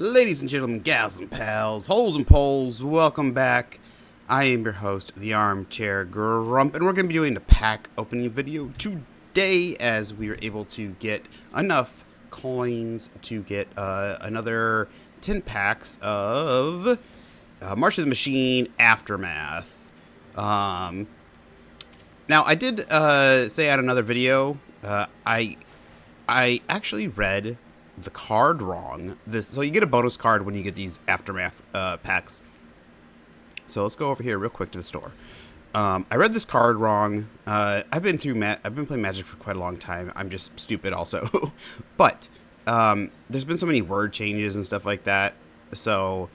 Ladies and gentlemen, gals and pals, holes and poles, welcome back. I am your host, the Armchair Grump, and we're going to be doing the pack opening video today as we were able to get enough coins to get another 10 packs of March of the Machine Aftermath. Now, I did say on another video, I actually read the card wrong. So you get a bonus card when you get these Aftermath packs. So let's go over here real quick to the store. I read this card wrong. I've been playing Magic for quite a long time. I'm just stupid also. But there's been so many word changes and stuff like that. So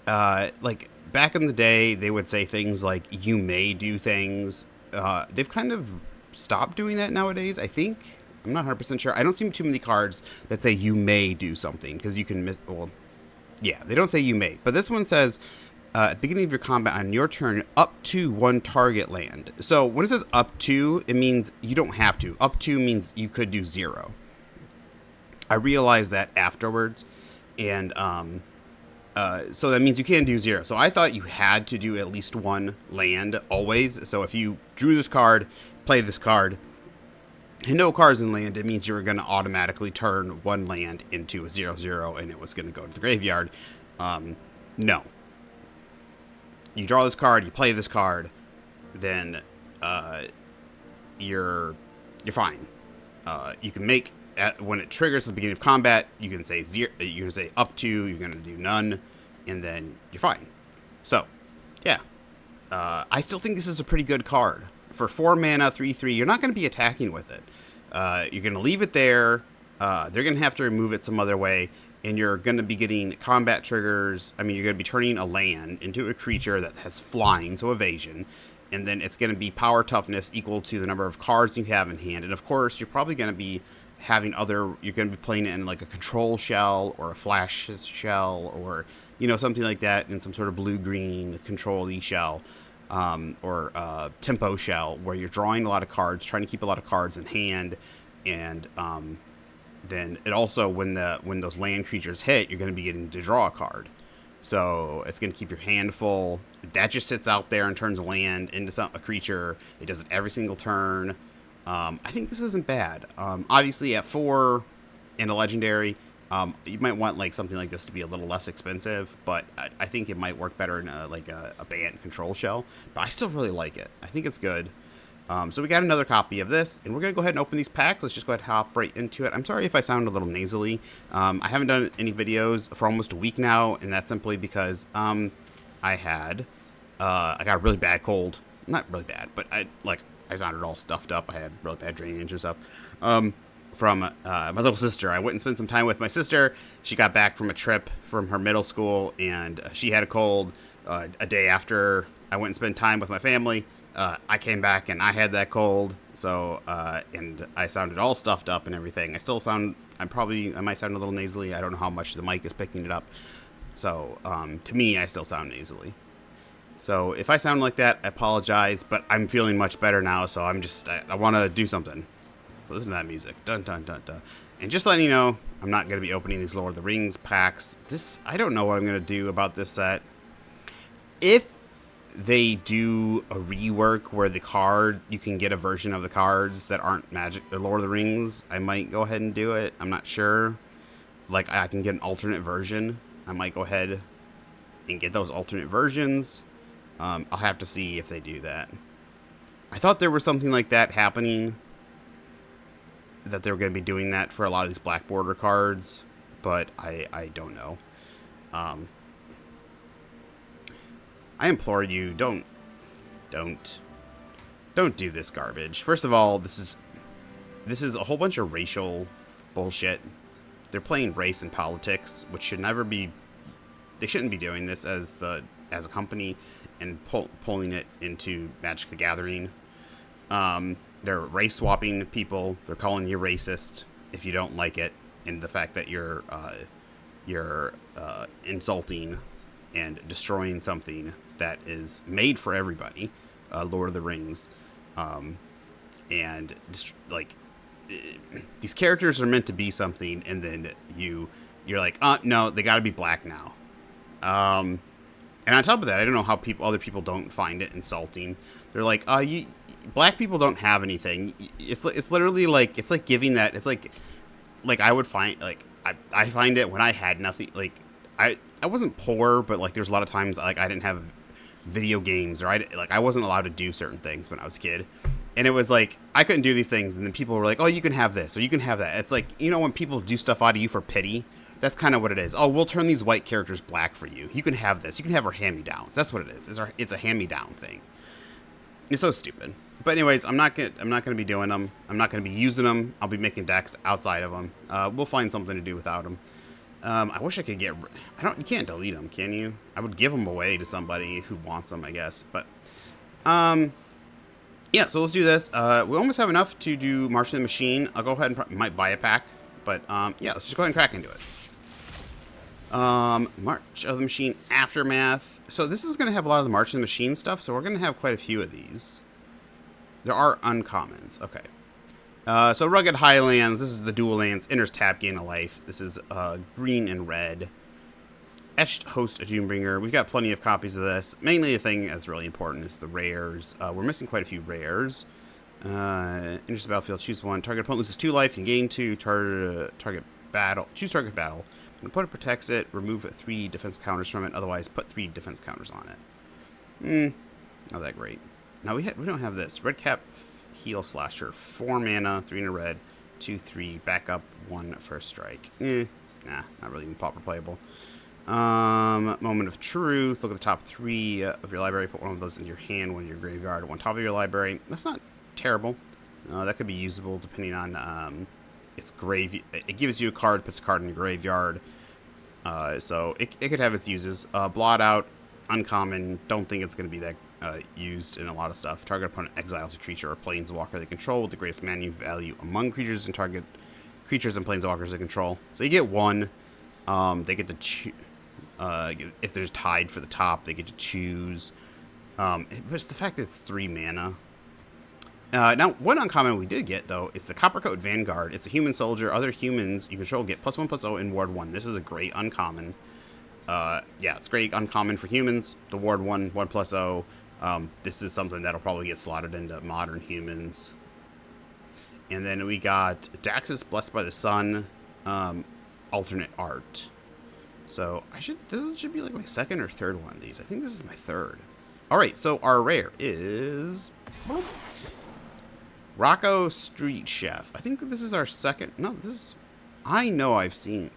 like back in the day, they would say things like "you may do things." They've kind of stopped doing that nowadays, I think. I'm not 100% sure. I don't see too many cards that say you may do something, because you can miss. Well, yeah, they don't say you may. But this one says, at the beginning of your combat on your turn, up to one target land. So when it says up to, it means you don't have to. Up to means you could do 0. I realized that afterwards. And so that means you can do 0. So I thought you had to do at least one land always. So if you drew this card, play this card, and no cards in land, it means you were going to automatically turn one land into a 0/0 and it was going to go to the graveyard. No. You draw this card, you play this card, then you're fine. You can make, when it triggers at the beginning of combat, you can say 0, you can say up to, you're going to do none, and then you're fine. So, yeah. I still think this is a pretty good card. For 4 mana, 3/3, you're not going to be attacking with it. You're going to leave it there. They're going to have to remove it some other way. And you're going to be getting combat triggers. I mean, you're going to be turning a land into a creature that has flying, so evasion. And then it's going to be power toughness equal to the number of cards you have in hand. And of course, you're probably going to be having you're going to be playing it in like a control shell or a flash shell or, something like that in some sort of blue-green control-y shell. Or tempo shell, where you're drawing a lot of cards, trying to keep a lot of cards in hand, and then it also, when those land creatures hit, you're going to be getting to draw a card. So it's going to keep your hand full. That just sits out there and turns a land into a creature. It does it every single turn. I think this isn't bad. Obviously, at 4 in a legendary, you might want like something like this to be a little less expensive, but I think it might work better in a band control shell. But I still really like it. I think it's good. So we got another copy of this, and we're going to go ahead and open these packs. Let's just go ahead and hop right into it. I'm sorry if I sound a little nasally. I haven't done any videos for almost a week now, and that's simply because I got a really bad cold. Not really bad, but I sounded all stuffed up. I had really bad drainage and stuff. From my little sister. I went and spent some time with my sister. She got back from a trip from her middle school, and she had a cold. A day after I went and spent time with my family, I came back and I had that cold. So, and I sounded all stuffed up and everything. I might sound a little nasally. I don't know how much the mic is picking it up. So, to me, I still sound nasally. So if I sound like that, I apologize, but I'm feeling much better now. So I want to do something. Listen to that music. Dun, dun, dun, dun. And just letting you know, I'm not going to be opening these Lord of the Rings packs. I don't know what I'm going to do about this set. If they do a rework where you can get a version of the cards that aren't Magic or Lord of the Rings, I might go ahead and do it. I'm not sure. Like, I can get an alternate version. I might go ahead and get those alternate versions. I'll have to see if they do that. I thought there was something like that happening, that they were going to be doing that for a lot of these black border cards, but I don't know. I implore you, don't do this garbage. First of all, this is a whole bunch of racial bullshit. They're playing race and politics, which should never be. They shouldn't be doing this as a company and pulling it into Magic the Gathering. They're race swapping people. They're calling you racist if you don't like it, and the fact that you're insulting and destroying something that is made for everybody, Lord of the Rings, and these characters are meant to be something, and then you you're like, no, they got to be black now. And on top of that, I don't know how other people don't find it insulting. They're like, black people don't have anything. It's literally like, it's like giving that. It's like I would find, like, I find it when I had nothing. Like, I wasn't poor, but like there's a lot of times like I didn't have video games, or I wasn't allowed to do certain things when I was a kid. And it was like, I couldn't do these things. And then people were like, oh, you can have this, or you can have that. It's like, when people do stuff out of you for pity, that's kind of what it is. Oh, we'll turn these white characters black for you. You can have this. You can have our hand-me-downs. That's what it is. It's a hand-me-down thing. It's so stupid. But anyways, I'm not gonna be doing them. I'm not gonna be using them. I'll be making decks outside of them. We'll find something to do without them. I wish I could get. You can't delete them, can you? I would give them away to somebody who wants them, I guess. But yeah. So let's do this. We almost have enough to do March of the Machine. I'll go ahead and might buy a pack. But yeah, let's just go ahead and crack into it. March of the Machine Aftermath. So this is going to have a lot of the March of the Machine stuff, so we're going to have quite a few of these. There are uncommons. Okay. So Rugged Highlands. This is the dual lands. Enters tap, gain a life. This is green and red. Etched Host of Doombringer. We've got plenty of copies of this. Mainly the thing that's really important is the rares. We're missing quite a few rares. Enters the battlefield. Choose one. Target opponent loses 2 life. You gain 2. Target battle. Choose target battle. When opponent protects it, remove 3 defense counters from it. Otherwise, put 3 defense counters on it. Not that great. Now we don't have this. Red Cap Heal Slasher. 4 mana, 3 in a red, 2/3. Backup 1 for a strike. Nah, not really even proper playable. Moment of Truth. Look at the top 3 of your library. Put one of those in your hand, one in your graveyard, one top of your library. That's not terrible. That could be usable depending on its grave. It gives you a card, puts a card in your graveyard. So it could have its uses. Blot Out, uncommon. Don't think it's going to be that used in a lot of stuff. Target opponent exiles a creature or planeswalker they control with the greatest mana value among creatures and target creatures and planeswalkers they control. So you get 1. They get to choose. If there's tied for the top, they get to choose. But it's the fact that it's 3 mana. Now, one uncommon we did get, though, is the Coppercoat Vanguard. It's a human soldier. Other humans you control get +1/+0 in Ward 1. This is a great uncommon. Yeah, it's great uncommon for humans. The Ward 1, 1/+0. This is something that'll probably get slotted into modern humans. And then we got Daxus, Blessed by the Sun, alternate art. So this should be like my second or third one of these. I think this is my third. All right, so our rare is Rocco Street Chef. I think this is our second. No, this is. I know I've seen.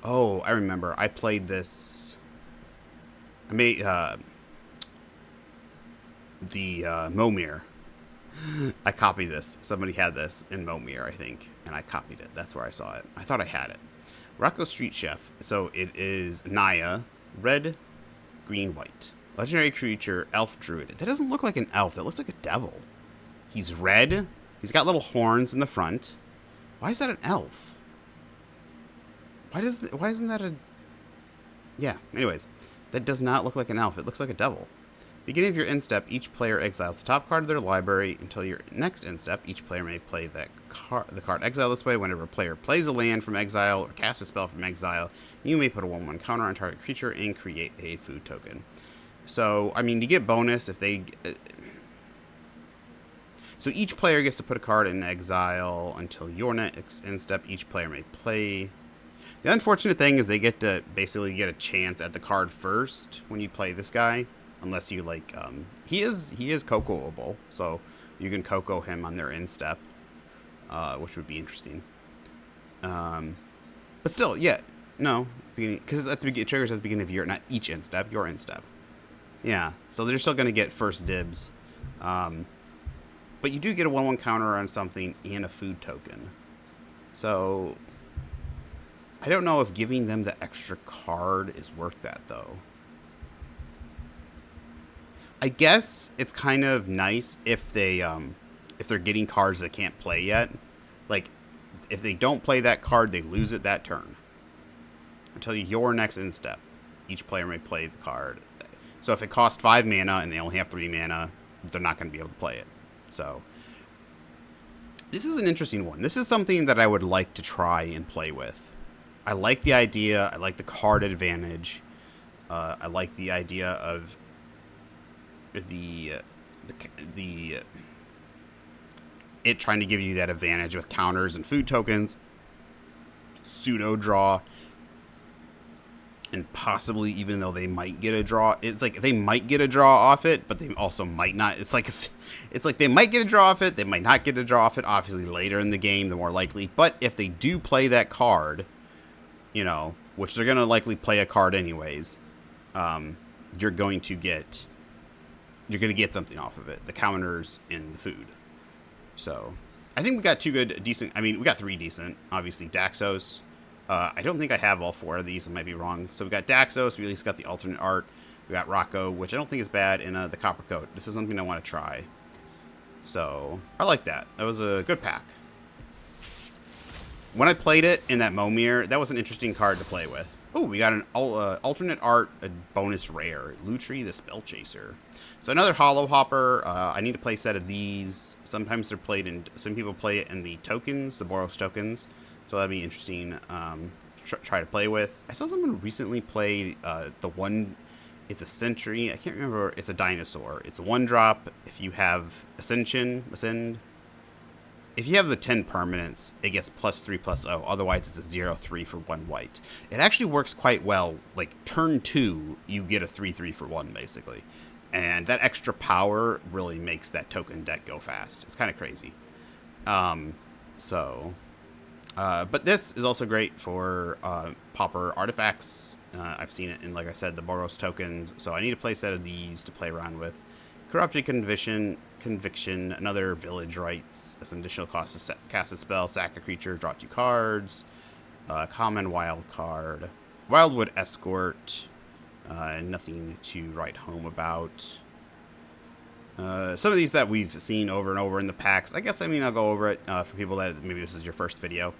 Oh, I remember. I played this. I made the Momir. I copied this. Somebody had this in Momir, I think, and I copied it. That's where I saw it. I thought I had it. Rocco Street Chef. So it is Naya, red, green, white. Legendary creature, elf druid. That doesn't look like an elf. That looks like a devil. He's red. He's got little horns in the front. Why is that an elf? Why isn't that a... Yeah, anyways. That does not look like an elf. It looks like a devil. Beginning of your end step, each player exiles the top card of their library. Until your next end step, each player may play the card exiled this way. Whenever a player plays a land from exile or casts a spell from exile, you may put a 1/1 counter on target creature and create a food token. So, I mean, you get bonus if they... So each player gets to put a card in exile until your next end step. Each player may play. The unfortunate thing is they get to basically get a chance at the card first when you play this guy. Unless you, like... He is Cocoable, so you can Coco him on their end step. Which would be interesting. But still, yeah. No. Because it triggers at the beginning of your... Not each end step, your end step. Yeah, so they're still going to get first dibs. But you do get a 1/1 counter on something and a food token. So, I don't know if giving them the extra card is worth that, though. I guess it's kind of nice if they're getting cards they can't play yet. Like, if they don't play that card, they lose it that turn. Until your next end step, each player may play the card. So if it costs 5 mana and they only have 3 mana, they're not going to be able to play it. So This is an interesting one. This is something that I would like to try and play with. I like the idea. I like the card advantage. I like the idea of the it trying to give you that advantage with counters and food tokens, pseudo draw, and possibly, even though they might get a draw, it's like they might get a draw off it, but they also might not. It's like they might get a draw off it, they might not get a draw off it. Obviously, later in the game, the more likely. But if they do play that card, you know, which they're gonna likely play a card anyways, you're going to get something off of it: the counters and the food. So, I think we got decent. I mean, we got 3 decent. Obviously, Daxos. I don't think I have all 4 of these. I might be wrong. So we got Daxos. We at least got the alternate art. We got Rocco, which I don't think is bad, and the Copper Coat. This is something I want to try. So I like that. That was a good pack. When I played it in that Momir, that was an interesting card to play with. Oh, we got an alternate art, a bonus rare. Lutri the Spell Chaser. So another Hollow Hopper. I need to play a set of these. Sometimes they're played in... Some people play it in the tokens, the Boros tokens. So that'd be interesting try to play with. I saw someone recently play the one... It's a Sentry. I can't remember. It's a dinosaur. It's a 1-drop. If you have Ascend... If you have the 10 permanents, it gets +3/+0. Otherwise, it's a 0/3 for 1 white. It actually works quite well. Like, turn 2, you get a 3/3 for 1, basically. And that extra power really makes that token deck go fast. It's kind of crazy. But this is also great for Pauper artifacts. I've seen it in, like I said, the Boros tokens. So I need to play a set of these to play around with. Corrupted Conviction, another Village Rites, as an additional cost to cast a spell, sack a creature, draw 2 cards, common wild card, Wildwood Escort, nothing to write home about. Some of these that we've seen over and over in the packs. I guess, I'll go over it for people that maybe this is your first video.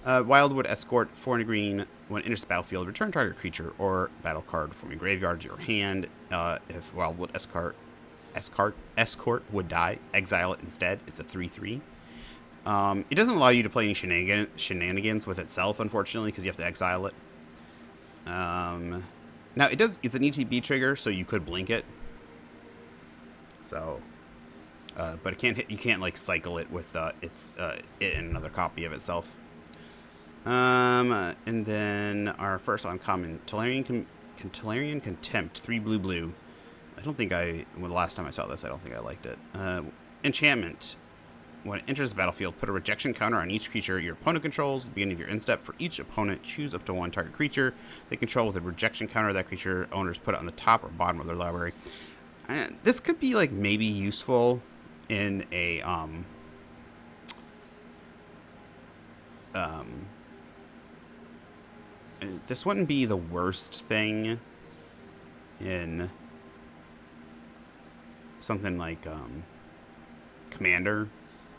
Wildwood Escort, 4 and a green. When it enters the battlefield, return target creature or battle card from your graveyard to your hand. If Wildwood Escort would die, exile it instead. It's a 3/3. It doesn't allow you to play any shenanigans with itself, unfortunately, because you have to exile it. Now it does. It's an ETB trigger, so you could blink it. So, but it can't hit. You can't like cycle it with it and another copy of itself. And then our first uncommon, Tolarian Contempt, 3 blue. I don't think the last time I saw this, I don't think I liked it. Enchantment. When it enters the battlefield, put a rejection counter on each creature your opponent controls. At the beginning of your end step, for each opponent, choose up to 1 target creature they control with a rejection counter. That creature owners put it on the top or bottom of their library. This could be like maybe useful in a this wouldn't be the worst thing in something like Commander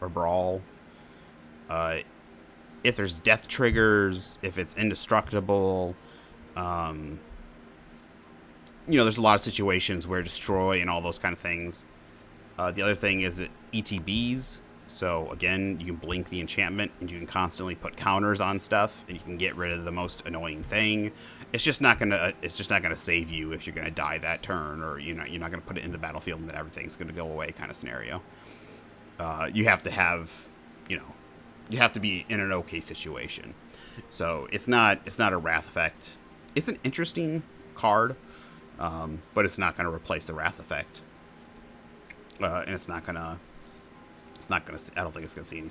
or Brawl. If there's death triggers, if it's indestructible, there's a lot of situations where destroy and all those kind of things. The other thing is that ETBs. So again, you can blink the enchantment and you can constantly put counters on stuff and you can get rid of the most annoying thing. It's just not gonna save you if you're gonna die that turn, or you're not gonna put it in the battlefield and then everything's gonna go away kind of scenario. You have to have, you have to be in an okay situation. So it's not a Wrath effect. It's an interesting card, but it's not gonna replace the Wrath effect, and it's not gonna. I don't think it's gonna see any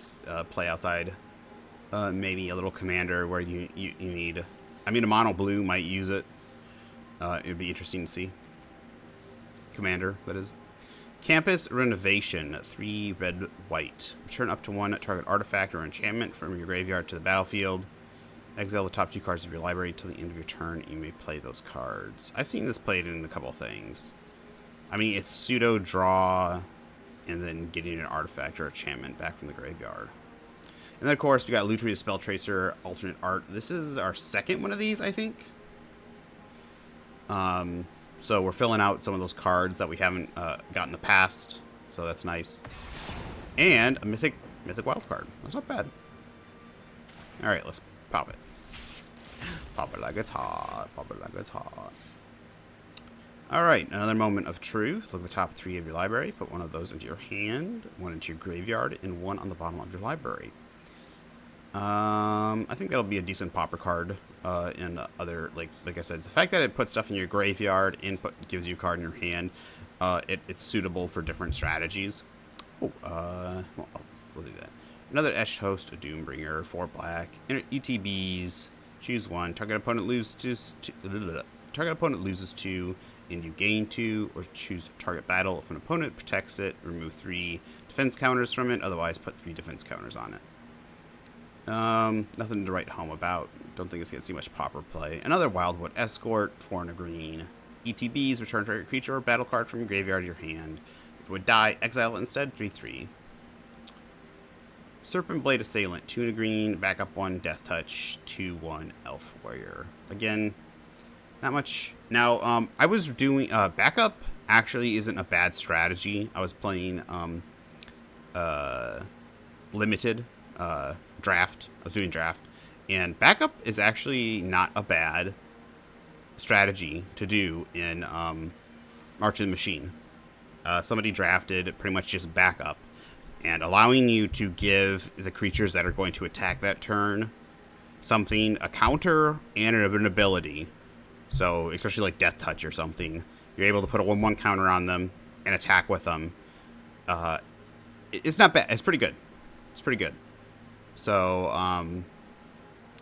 play outside. Maybe a little Commander where you need. A mono blue might use it. It'd be interesting to see. Commander, that is. Campus Renovation, 3 red white. Return up to 1 target artifact or enchantment from your graveyard to the battlefield. Exile the top 2 cards of your library till the end of your turn. You may play those cards. I've seen this played in a couple of things. It's pseudo draw, and then getting an artifact or enchantment back from the graveyard. And then, of course, we got Lutri the Spell Tracer, alternate art. This is our second one of these, I think. So we're filling out some of those cards that we haven't got in the past. So that's nice. And a Mythic Mythic wild card. That's not bad. All right, let's pop it. Pop it like it's hot. Pop it like it's hot. All right, another moment of truth. Look at the top 3 of your library. Put one of those into your hand, one into your graveyard, and one on the bottom of your library. I think that'll be a decent popper card. In other, like I said, the fact that it puts stuff in your graveyard and gives you a card in your hand, it's suitable for different strategies. Oh, well, we'll do that. Another Esh Host, a Doombringer, 4 black. ETBs. Choose one. Target opponent loses 2, and you gain 2. Or choose target battle. If an opponent protects it, remove 3 defense counters from it. Otherwise, put 3 defense counters on it. Nothing to write home about. Don't think it's going to see much popper play. Another Wildwood Escort, 4 and a green. ETBs, return target creature or battle card from your graveyard to your hand. If it would die, exile it instead, 3/3. Serpent Blade Assailant, 2 and a green, backup 1, Death Touch, 2/1, Elf Warrior. Again, not much. Now, I was doing, backup actually isn't a bad strategy. I was playing, limited, draft. I was doing draft. And backup is actually not a bad strategy to do in March of the Machine. Somebody drafted pretty much just backup, and allowing you to give the creatures that are going to attack that turn something, a counter and an ability. So especially like Death Touch or something, you're able to put a 1/1 counter on them and attack with them. It's not bad. It's pretty good. It's pretty good. So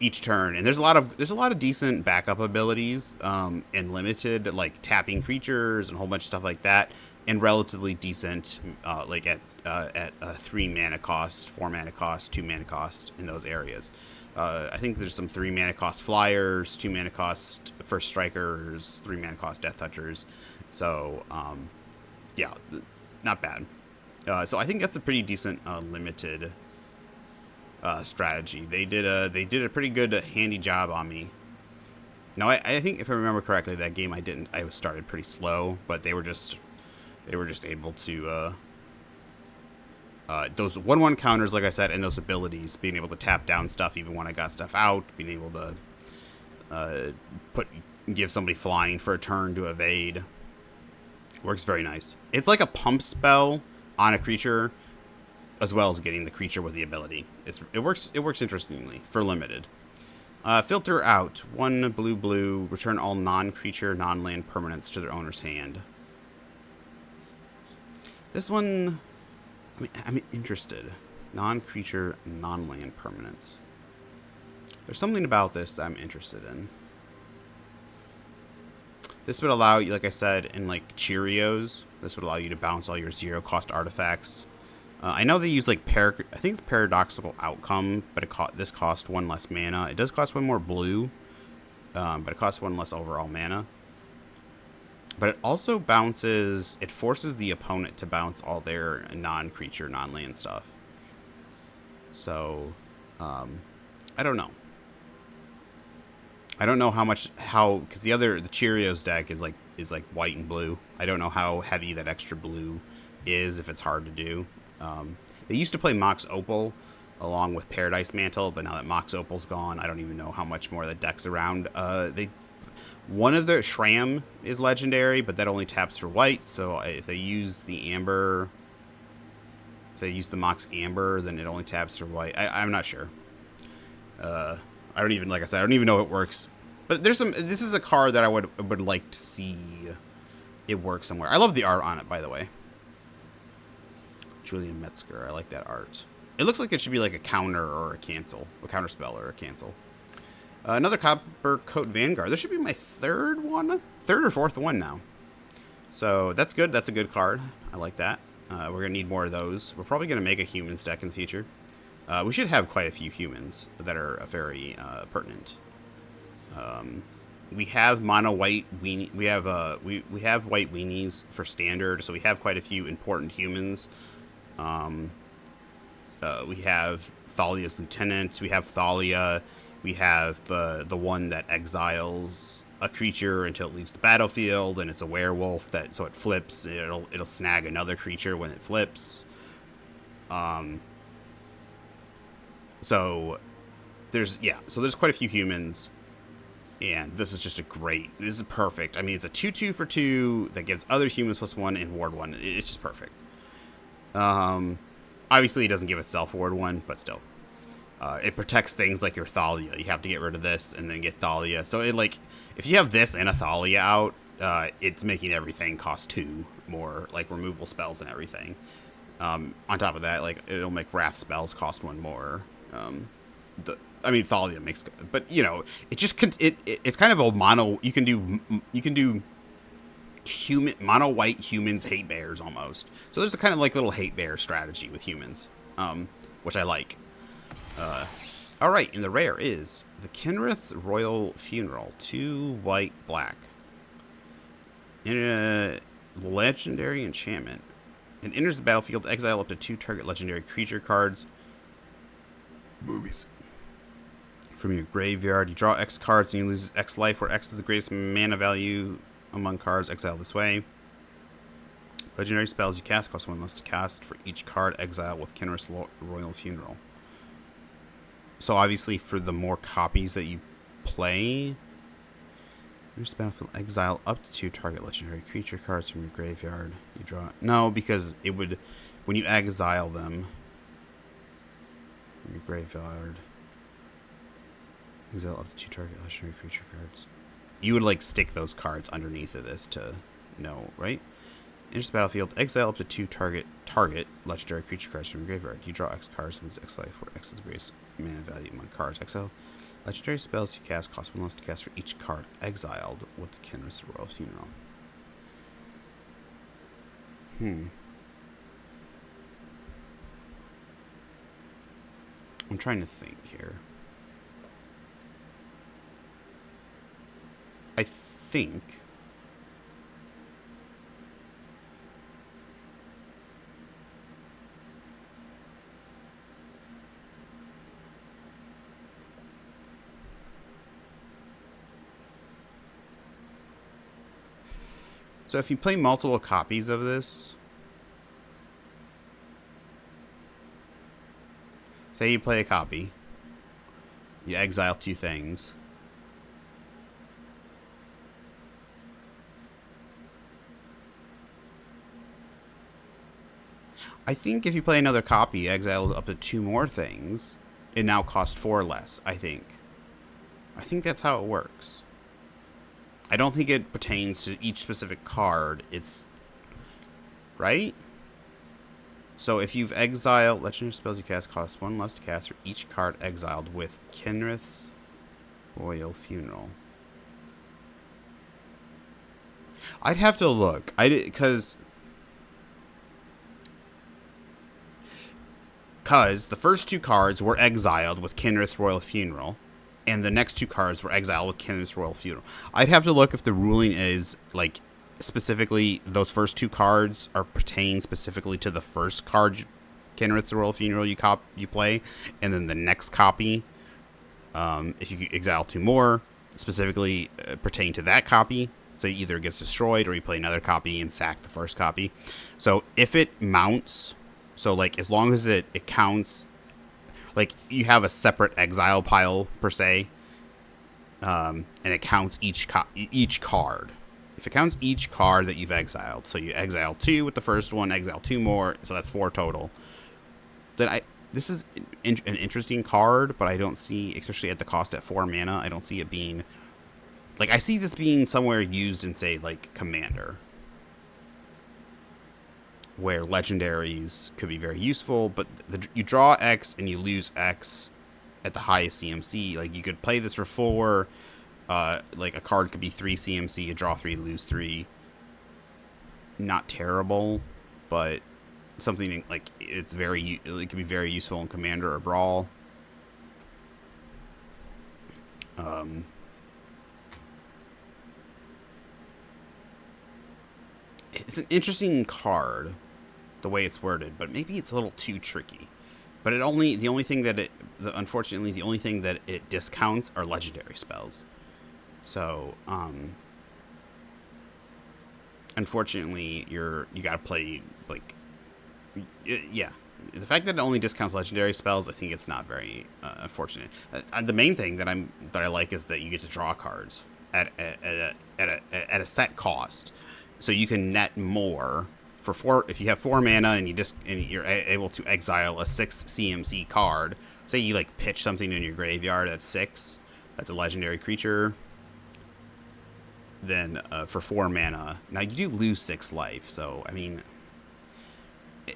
each turn, and there's a lot of decent backup abilities in limited, like tapping creatures and a whole bunch of stuff like that, and relatively decent like at a 3 mana cost, 4 mana cost, 2 mana cost in those areas. I think there's some 3 mana cost flyers, 2 mana cost first strikers, 3 mana cost death touchers. So yeah, not bad. So I think that's a pretty decent limited strategy. They did a pretty good handy job on me. Now I think if I remember correctly, that game I started pretty slow, but they were just able to those 1/1 counters, like I said, and those abilities, being able to tap down stuff even when I got stuff out, being able to give somebody flying for a turn to evade, works very nice. It's like a pump spell on a creature, as well as getting the creature with the ability. It works interestingly for limited. Filter out 1 blue, return all non-creature, non-land permanents to their owner's hand. This one, I'm interested. Non-creature, non-land permanents. There's something about this that I'm interested in. This would allow you, like I said, in like Cheerios, this would allow you to bounce all your 0-cost artifacts. I know they use like I think it's Paradoxical Outcome, but this costs 1 less mana. It does cost 1 more blue, but it costs 1 less overall mana. But it also it forces the opponent to bounce all their non-creature, non-land stuff. So, I don't know. I don't know because the Cheerios deck is like white and blue. I don't know how heavy that extra blue is, if it's hard to do. They used to play Mox Opal along with Paradise Mantle, but now that Mox Opal's gone, I don't even know how much more the deck's around. One of their Shram is legendary, but that only taps for white. So if they use the Mox Amber, then it only taps for white. I'm not sure. I don't even know if it works. But this is a card that I would like to see it work somewhere. I love the art on it, by the way. Julian Metzger, I like that art. It looks like it should be like a counter or a counter spell or a cancel. Another Copper Coat Vanguard. This should be my third or fourth one now. So that's good. That's a good card. I like that. We're going to need more of those. We're probably going to make a humans deck in the future. We should have quite a few humans that are very pertinent. We have mono white weenie. We have white weenies for standard, so we have quite a few important humans. We have Thalia's lieutenant. We have Thalia. We have the one that exiles a creature until it leaves the battlefield, and it's a werewolf so it flips. It'll snag another creature when it flips. So there's quite a few humans, and this is just this is perfect. I mean, it's a 2/2 for 2 that gives other humans +1 and ward 1. It's just perfect. Obviously, it doesn't give itself ward 1, but still. It protects things like your Thalia. You have to get rid of this and then get Thalia. So if you have this and a Thalia out, it's making everything cost 2 more, like removal spells and everything. On top of that, like it'll make wrath spells cost 1 more. Thalia makes, but it just it's kind of a mono. You can do human mono white humans hate bears almost. So there's a kind of like little hate bear strategy with humans, which I like. All right, and the rare is the Kinrith's Royal Funeral, 2 white black. In a legendary enchantment, it enters the battlefield. Exile up to 2 target legendary creature cards. Movies. From your graveyard, you draw X cards and you lose X life, where X is the greatest mana value among cards. Exile this way. Legendary spells you cast cost 1 less to cast for each card exile with Kinrith's Royal Funeral. So obviously, for the more copies that you play, there's battlefield, exile up to 2 target legendary creature cards from your graveyard. You draw no, because it would when you exile them from your graveyard. Exile up to 2 target legendary creature cards. You would like stick those cards underneath of this to know, right? Enters the battlefield, exile up to 2 target legendary creature cards from your graveyard. You draw X cards and lose X life, where X is the greatest mana value among cards. Exile legendary spells you cast cost 1 less to cast for each card exiled with the Kinrith's Royal Funeral. I'm trying to think here. I think so if you play multiple copies of this, say you play a copy, you exile 2 things. I think if you play another copy, exile up to 2 more things, it now costs 4 less, I think. I think that's how it works. I don't think it pertains to each specific card. It's... right? So if you've exiled... legendary spells you cast cost 1 less to cast for each card exiled with Kinrith's Royal Funeral. I'd have to look. Because the first 2 cards were exiled with Kinrith's Royal Funeral, and the next 2 cards were exiled with Kinrith's Royal Funeral. I'd have to look if the ruling is, like, specifically those first 2 cards are pertain specifically to the first card, Kinrith's Royal Funeral, you play, and then the next copy, if you exile 2 more, specifically pertain to that copy. So it either gets destroyed or you play another copy and sack the first copy. So if it mounts... so, like, as long as it counts, like, you have a separate exile pile, per se, and it counts each card. If it counts each card that you've exiled, so you exile 2 with the first one, exile 2 more, so that's 4 total, then this is an interesting card, but I don't see, especially at the cost at 4 mana, I don't see it being, like, I see this being somewhere used in, say, like, Commander, where legendaries could be very useful, but you draw X and you lose X at the highest CMC. Like, you could play this for 4, like, a card could be 3 CMC, you draw 3, lose 3. Not terrible, but something, like, it could be very useful in Commander or Brawl. It's an interesting card, the way it's worded, but maybe it's a little too tricky. But unfortunately, the only thing that it discounts are legendary spells. So, unfortunately, you gotta play, like, yeah, The fact that it only discounts legendary spells, I think it's not very unfortunate. The main thing that I like is that you get to draw cards at a set cost, so you can net more for 4. If you have 4 mana and you're able to exile a 6 CMC card, say you like pitch something in your graveyard that's 6, that's a legendary creature. Then for 4 mana, now you do lose 6 life. So I mean,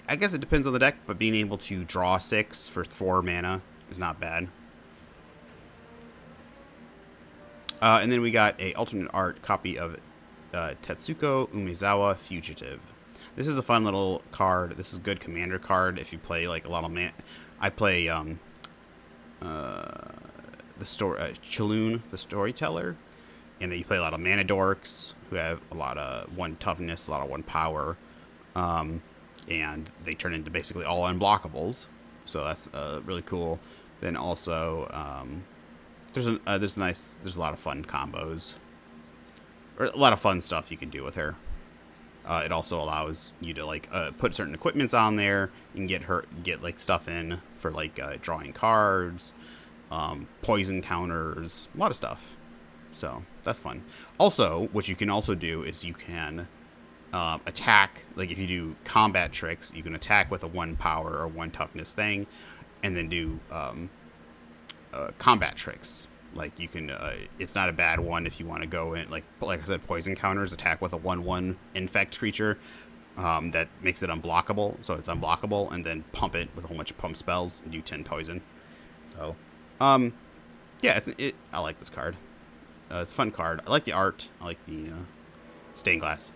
I guess it depends on the deck, but being able to draw 6 for 4 mana is not bad. And then we got a alternate art copy of Tetsuko Umezawa Fugitive. This is a fun little card. This is a good commander card if you play like a lot of I play Chaloon, the Storyteller, and you play a lot of mana dorks who have a lot of 1 toughness, a lot of 1 power, and they turn into basically all unblockables. So that's really cool. Then also there's a lot of fun combos, or a lot of fun stuff you can do with her. It also allows you to like put certain equipments on there. You can get like stuff in for like drawing cards, poison counters, a lot of stuff. So that's fun. Also, what you can also do is you can attack. Like if you do combat tricks, you can attack with a 1 power or 1 toughness thing, and then do combat tricks. Like you can, it's not a bad one if you want to go in, like I said, poison counters, attack with a 1/1 infect creature that makes it unblockable, so it's unblockable, and then pump it with a whole bunch of pump spells and do 10 poison. So, yeah, I like this card. It's a fun card. I like the art. I like the stained glass.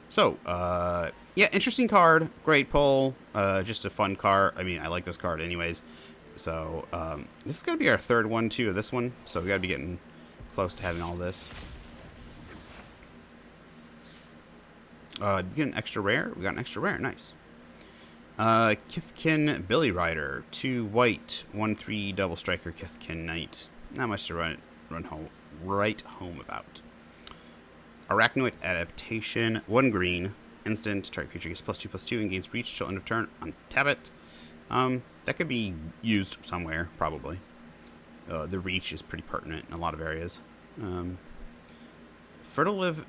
So, yeah, interesting card. Great pull. Just a fun card. I mean, I like this card anyways. So, this is going to be our 3rd one, too, of this one. So, we got to be getting close to having all this. Did we get an extra rare? We got an extra rare. Nice. Kithkin Billy Rider. 2 white. 1/3 double striker Kithkin Knight. Not much to write home about. Arachnoid Adaptation. 1 green. Instant. Target creature gets +2/+2 and gains reach till end of turn. Untap it. That could be used somewhere, probably. The reach is pretty pertinent in a lot of areas. Furtive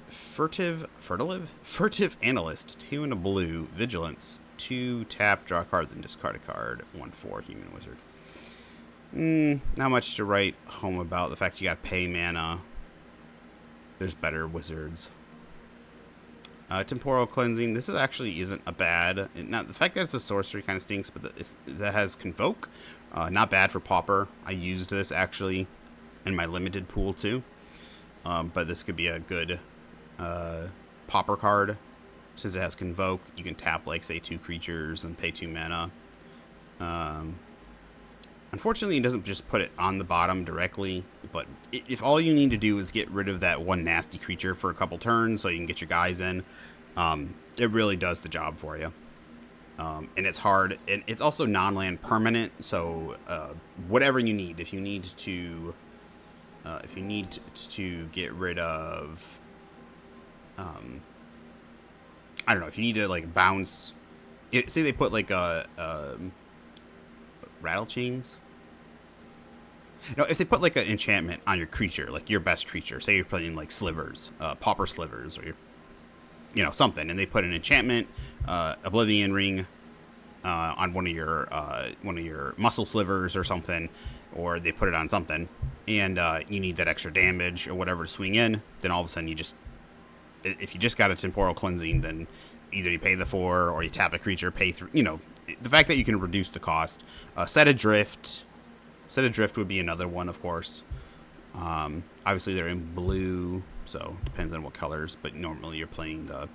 Analyst, 2 and a blue, Vigilance, 2 tap, draw a card, then discard a card, 1/4 Human Wizard. Not much to write home about. The fact you got to pay mana. There's better wizards. Temporal Cleansing. This actually isn't a bad. Now the fact that it's a sorcery kind of stinks, but that has Convoke. Not bad for Pauper. I used this actually in my limited pool too. But this could be a good Pauper card. Since it has Convoke, you can tap like say 2 creatures and pay 2 mana. Unfortunately, it doesn't just put it on the bottom directly, but if all you need to do is get rid of that 1 nasty creature for a couple turns so you can get your guys in, it really does the job for you. And it's hard, and it's also non-land permanent, so whatever you need, if you need to get rid of, I don't know, if you need to like bounce, say they put like a rattle chains. No, if they put like an enchantment on your creature, like your best creature, say you're playing like slivers, pauper slivers, or something, and they put an enchantment, Oblivion Ring, on one of your muscle slivers or something, or they put it on something, and you need that extra damage or whatever to swing in, then all of a sudden if you just got a Temporal Cleansing, then either you pay the 4 or you tap a creature, pay 3. The fact that you can reduce the cost. Set Adrift would be another one, of course. Obviously, they're in blue, so depends on what colors. But normally, you're playing the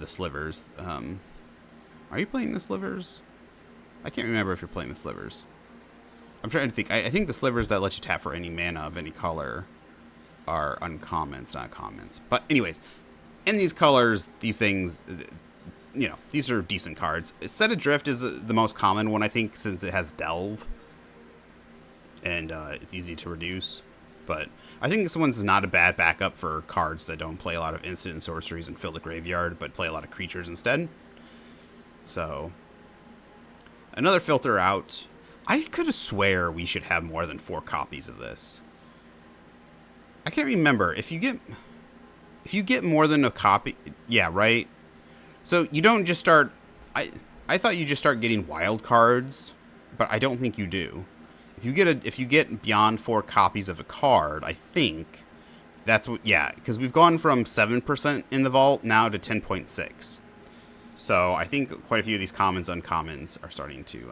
slivers. Are you playing the slivers? I can't remember if you're playing the slivers. I'm trying to think. I think the slivers that let you tap for any mana of any color are uncommons, not commons. But anyways, in these colors, these things, these are decent cards. Set Adrift is the most common one, I think, since it has Delve. And it's easy to reduce. But I think this one's not a bad backup for cards that don't play a lot of instant and sorceries and fill the graveyard, but play a lot of creatures instead. So, Another filter out. I could have swear we should have more than 4 copies of this. I can't remember. If you get more than a copy, yeah, right? So you don't just start... I thought you just start getting wild cards, but I don't think you do. If you get beyond 4 copies of a card, I think that's what... Yeah, because we've gone from 7% in the vault now to 10.6. So I think quite a few of these commons, uncommons are starting to...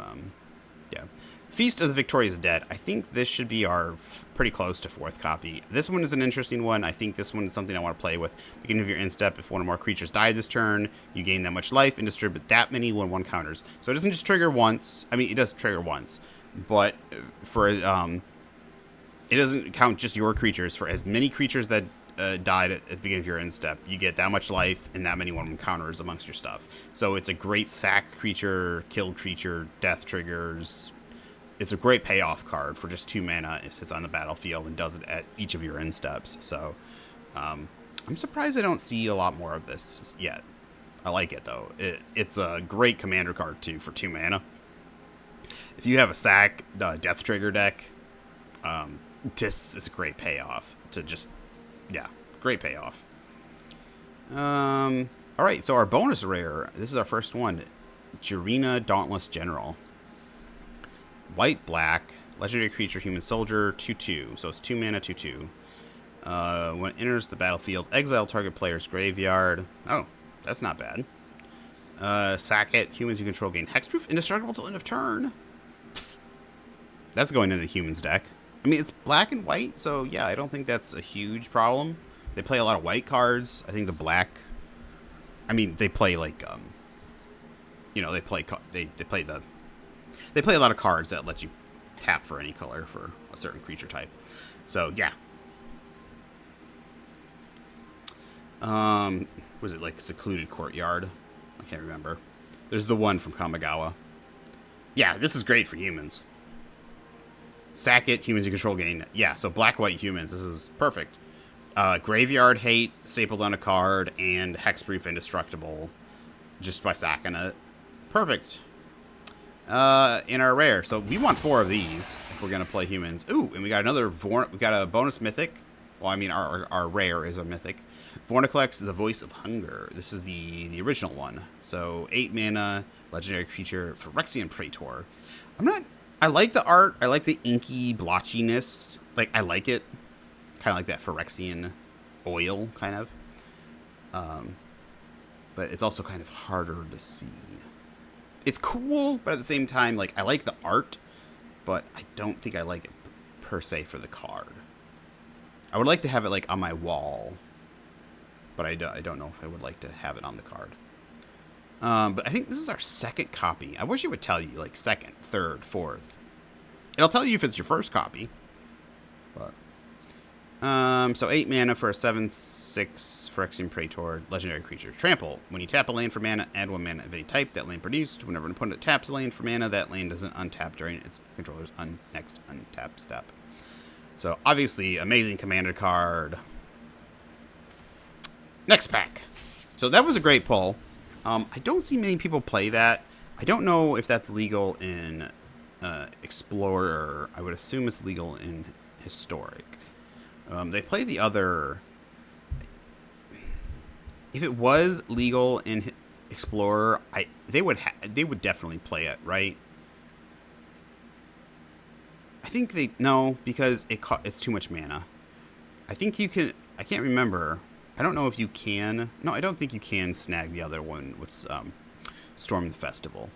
yeah. Feast of the Victorious Dead. I think this should be our pretty close to 4th copy. This one is an interesting one. I think this one is something I want to play with. Beginning of your end step, if one or more creatures die this turn, you gain that much life and distribute that many when 1 counters. So it doesn't just trigger once. I mean, it does trigger once, but for it doesn't count just your creatures. For as many creatures that died at the beginning of your end step, you get that much life and that many 1/1 counters amongst your stuff. So it's a great sack creature, killed creature, death triggers. It's a great payoff card for just 2 mana. It sits on the battlefield and does it at each of your end steps. So I'm surprised I don't see a lot more of this yet. I like it, though. It's a great commander card, too, for 2 mana. If you have a sack death trigger deck, this is a great payoff to just... Yeah, great payoff. All right, so our bonus rare. This is our first one. Arena Dauntless General. White, black, legendary creature, human soldier, 2/2. So it's 2 mana, 2/2. When it enters the battlefield, exile target player's graveyard. Oh, that's not bad. Sack it. Humans you control gain hexproof, indestructible till end of turn. That's going into the humans deck. I mean, it's black and white, so yeah, I don't think that's a huge problem. They play a lot of white cards. I think the black... I mean, they play like... you know, they play a lot of cards that let you tap for any color for a certain creature type. So, yeah. Was it like Secluded Courtyard? I can't remember. There's the one from Kamigawa. Yeah, this is great for humans. Sack it, humans you control gain. Yeah, so black-white humans. This is perfect. Graveyard Hate, stapled on a card, and hexproof indestructible just by sacking it. Perfect. In our rare. So we want 4 of these if we're going to play humans. Ooh, and we got another we got a bonus mythic. Well, I mean, our rare is a mythic. Vorniclex, the Voice of Hunger. This is the original one. So 8 mana, legendary creature, Phyrexian Praetor. I like the art. I like the inky blotchiness. Like, I like it. Kind of like that Phyrexian oil, kind of. But it's also kind of harder to see. It's cool, but at the same time, like, I like the art, but I don't think I like it per se for the card. I would like to have it, like, on my wall, but I don't know if I would like to have it on the card. But I think this is our 2nd copy. I wish it would tell you, like, 2nd, 3rd, 4th. It'll tell you if it's your 1st copy, but... so 8 mana for a 7/6 Phyrexian Praetor, legendary creature. Trample. When you tap a land for mana, add 1 mana of any type that land produced. Whenever an opponent taps a land for mana, that land doesn't untap during its controller's next untap step. So, obviously, amazing commander card. Next pack. So, that was a great pull. I don't see many people play that. I don't know if that's legal in Explorer. I would assume it's legal in Historic. They play the other... If it was legal in Explorer, they would definitely play it, right? I think they... No, because it's too much mana. I think you can... I can't remember. I don't know if you can... No, I don't think you can snag the other one with Storm the Festival.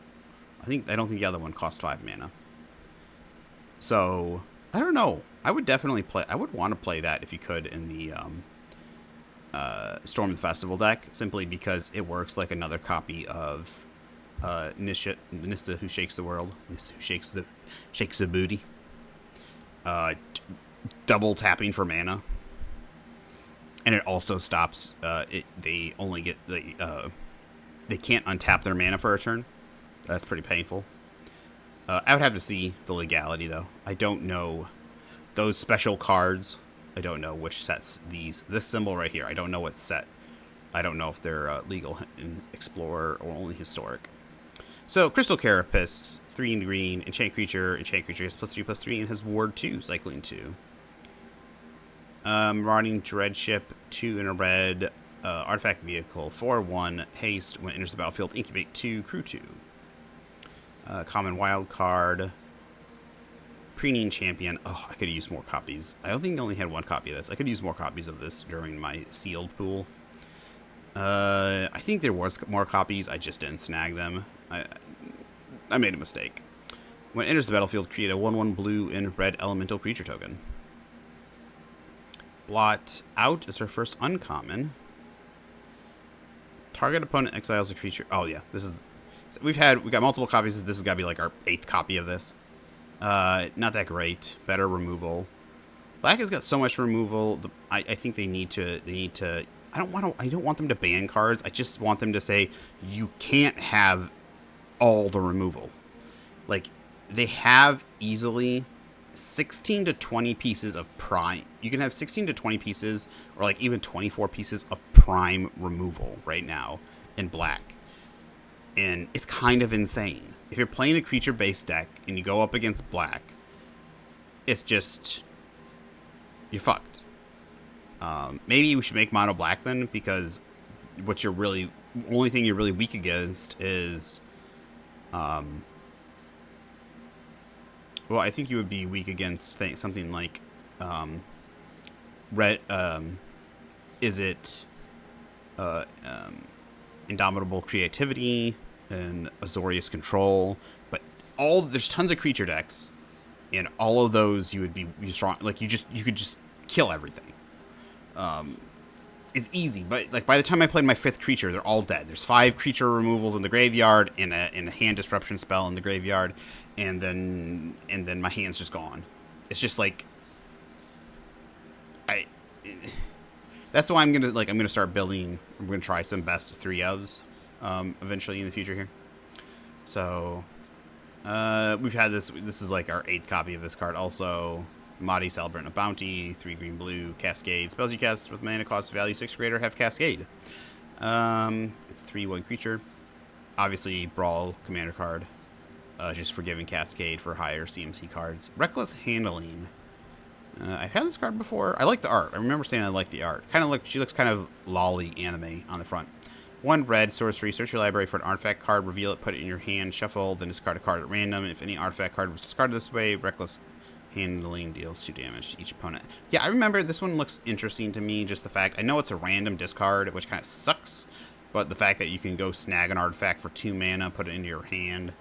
I don't think the other one costs 5 mana. So, I don't know. I would definitely play... I would want to play that if you could in the Storm the Festival deck, simply because it works like another copy of Nissa Who Shakes the World. Nissa Who Shakes the Booty. Double tapping for mana. And it also stops... they only get... they can't untap their mana for a turn. That's pretty painful. I would have to see the legality, though. I don't know... Those special cards, I don't know which sets these... This symbol right here, I don't know what set. I don't know if they're legal in Explorer or only Historic. So, Crystal Carapace, 3 in green, enchant creature gets +3/+3, and has Ward 2, cycling 2. Marauding Dreadship, 2 in a red, artifact vehicle, 4/1, haste, when it enters the battlefield, incubate 2, crew 2. Common wild card, Preening Champion. Oh, I could use more copies. I don't think I only had 1 copy of this. I could use more copies of this during my sealed pool. I think there was more copies. I just didn't snag them. I made a mistake. When it enters the battlefield, create a 1/1 blue and red elemental creature token. Blot Out is our first uncommon. Target opponent exiles a creature. Oh yeah, this is. We got multiple copies. This has got to be like our 8th copy of this. Not that great. Better removal. Black has got so much removal. I think they need to. I don't want them to ban cards. I just want them to say you can't have all the removal. Like, they have easily 16 to 20 pieces of prime. You can have 16 to 20 pieces, or like even 24 pieces of prime removal right now in black. And it's kind of insane. If you're playing a creature-based deck and you go up against black, it's just, you're fucked. Maybe we should make mono black then, because only thing you're really weak against is, well, I think you would be weak against something like, red, is it, Indomitable Creativity and Azorius Control, but there's tons of creature decks, and all of those you would be strong, like you could just kill everything. It's easy, but like by the time I played my 5th creature, they're all dead. There's 5 creature removals in the graveyard and a hand disruption spell in the graveyard, and then my hand's just gone. It's just like that's why I'm gonna start building. I'm gonna try some best 3 ofs eventually in the future here. So we've had this. This is like our 8th copy of this card. Also, Mahdi, Celebrant of Bounty, 3 green blue, Cascade. Spells you cast with mana cost value 6 or greater have Cascade. It's a 3/1 creature. Obviously, Brawl commander card. Just for giving Cascade for higher CMC cards. Reckless Handling. I've had this card before. I like the art. I remember saying I like the art. She looks kind of lolly anime on the front. 1 red sorcery. Search your library for an artifact card. Reveal it. Put it in your hand. Shuffle. Then discard a card at random. If any artifact card was discarded this way, Reckless Handling deals 2 damage to each opponent. Yeah, I remember this one looks interesting to me. Just the fact, I know it's a random discard, which kind of sucks, but the fact that you can go snag an artifact for 2 mana, put it into your hand.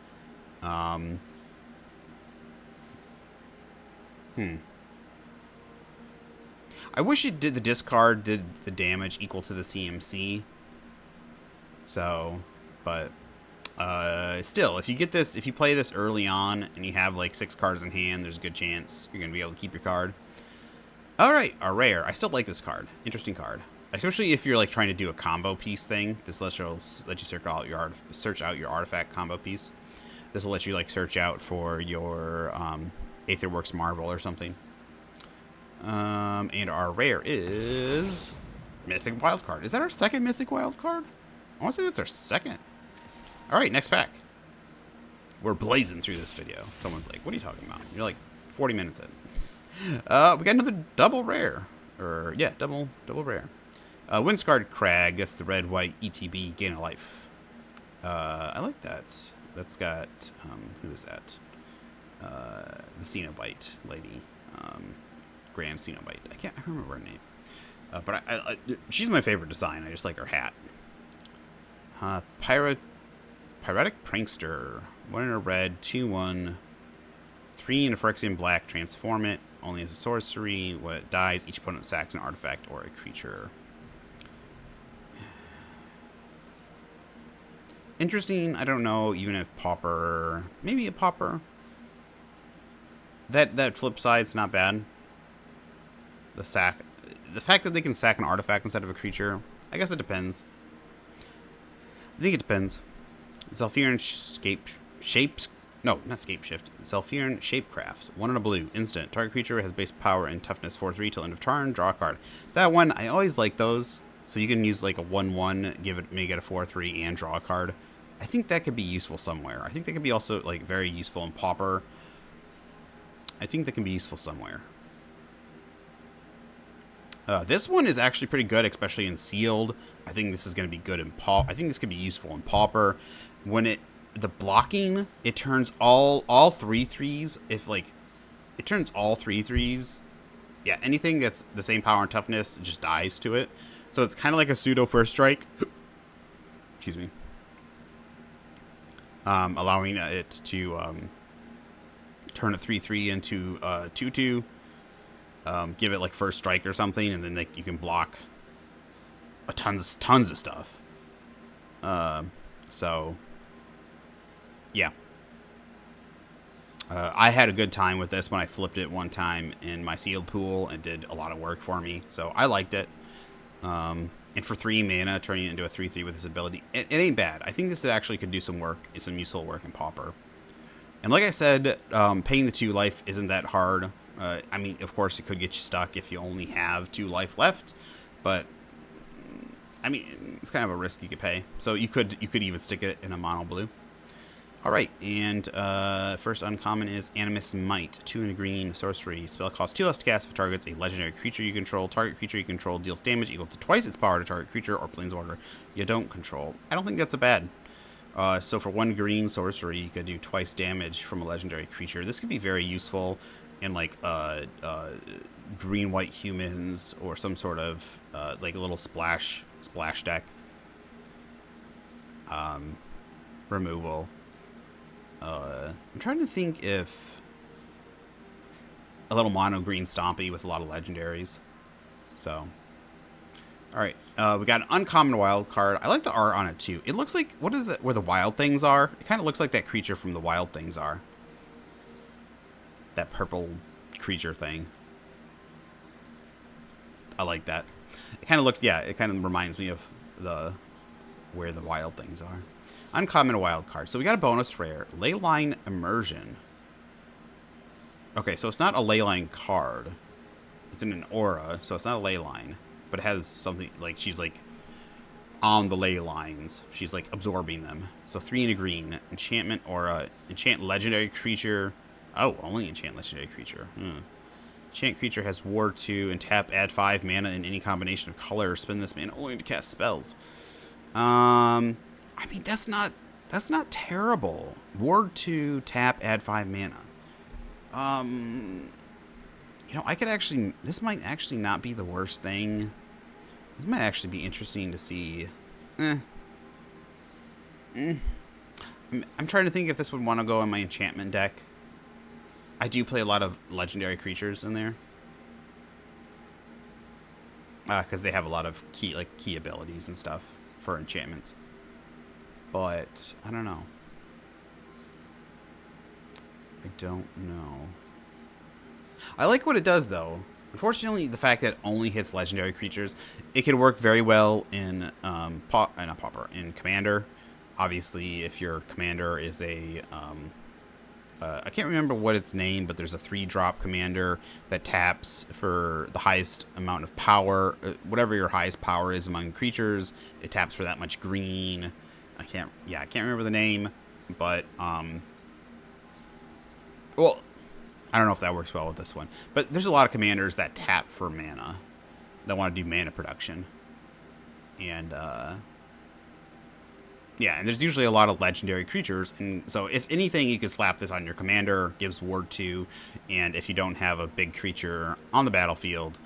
I wish it did the discard did the damage equal to the CMC. So, but still, if you play this early on and you have like 6 cards in hand, there's a good chance you're gonna be able to keep your card. All right, our rare. I still like this card. Interesting card, especially if you're like trying to do a combo piece thing. This let you search out your artifact combo piece. This will let you like search out for your Aetherworks Marvel or something. And our rare is Mythic Wildcard. Is that our 2nd Mythic Wildcard? I want to say that's our 2nd. All right, next pack. We're blazing through this video. Someone's like, what are you talking about? You're like 40 minutes in. We got another double rare. Double rare. Windscarred Crag. That's the red-white ETB, gain a life. I like that. That's got, who is that? The Cenobite lady. Grand Cenobite. I remember her name. But she's my favorite design. I just like her hat. Pyretic Prankster. 1 in a red, 2/1, 3 in a Phyrexian black. Transform it. Only as a sorcery. When it dies, each opponent sacks an artifact or a creature. Interesting. I don't know. Even if Pauper, maybe a Pauper. That flip side's not bad. The fact that they can sack an artifact instead of a creature, I guess it depends. I think it depends. Zhalfirin Zhalfirin Shapecraft. 1 in a blue. Instant. Target creature has base power and toughness 4/3 till end of turn. Draw a card. That one, I always like those. So you can use like a 1/1, make it a 4/3 and draw a card. I think that could be useful somewhere. I think that could be also like very useful in Pauper. I think that can be useful somewhere. This one is actually pretty good, especially in Sealed. I think this is going to be good in Pauper. I think this could be useful in Pauper. When the blocking, it turns all 3/3s. If like, it turns all 3/3s. Yeah, anything that's the same power and toughness just dies to it. So it's kind of like a pseudo first strike. Excuse me. Allowing it to turn a 3/3 into 2/2. Give it like first strike or something, and then you can block tons of stuff. So yeah, I had a good time with this when I flipped it one time in my sealed pool. It did a lot of work for me, so I liked it. And for 3 mana, turning it into a 3/3 with this ability, it ain't bad. I think this actually could do some work, some useful work in Pauper. And like I said, paying the 2 life isn't that hard. I mean, of course, it could get you stuck if you only have 2 life left, but I mean, it's kind of a risk you could pay. So you could even stick it in a mono blue. All right, and first uncommon is Animus Might, 2 and a green sorcery. Spell costs 2 less to cast if it targets a legendary creature you control. Target creature you control deals damage equal to twice its power to target creature or planeswalker you don't control. I don't think that's a bad. So for 1 green sorcery, you could do twice damage from a legendary creature. This could be very useful in like green-white humans or some sort of like a little splash deck. Removal. I'm trying to think if a little mono green stompy with a lot of legendaries. So, all right, we got an uncommon wild card. I like the art on it too. It looks like, what is it? Where the wild things are? It kind of looks like that creature from the Wild Things are. That purple creature thing. I like that. It kind of looks, yeah. It kind of reminds me of where the Wild Things are. Uncommon wild card. So we got a bonus rare. Leyline Immersion. Okay, so it's not a Leyline card. It's in an aura, so it's not a Leyline. But it has something, like, she's, like, on the ley lines. She's, like, absorbing them. So 3 and a green. Enchantment aura. Enchant legendary creature. Oh, only enchant legendary creature. Enchant creature has Ward 2 and tap, add 5 mana in any combination of colors. Spend this mana only to cast spells. I mean, that's not terrible. Ward 2, tap, add 5 mana. You know, I could actually, this might actually not be the worst thing. This might actually be interesting to see. I'm trying to think if this would want to go in my enchantment deck. I do play a lot of legendary creatures in there. Because they have a lot of key abilities and stuff for enchantments. But I don't know. I don't know. I like what it does, though. Unfortunately, the fact that it only hits legendary creatures, it could work very well in not Pauper, in Commander. Obviously, if your Commander is a I can't remember what its name, but there's a 3-drop commander that taps for the highest amount of power. Whatever your highest power is among creatures, it taps for that much green. I can't remember the name, but well, I don't know if that works well with this one. But there's a lot of commanders that tap for mana, that want to do mana production, and yeah, and there's usually a lot of legendary creatures, and so if anything, you could slap this on your commander, gives Ward 2, and if you don't have a big creature on the battlefield,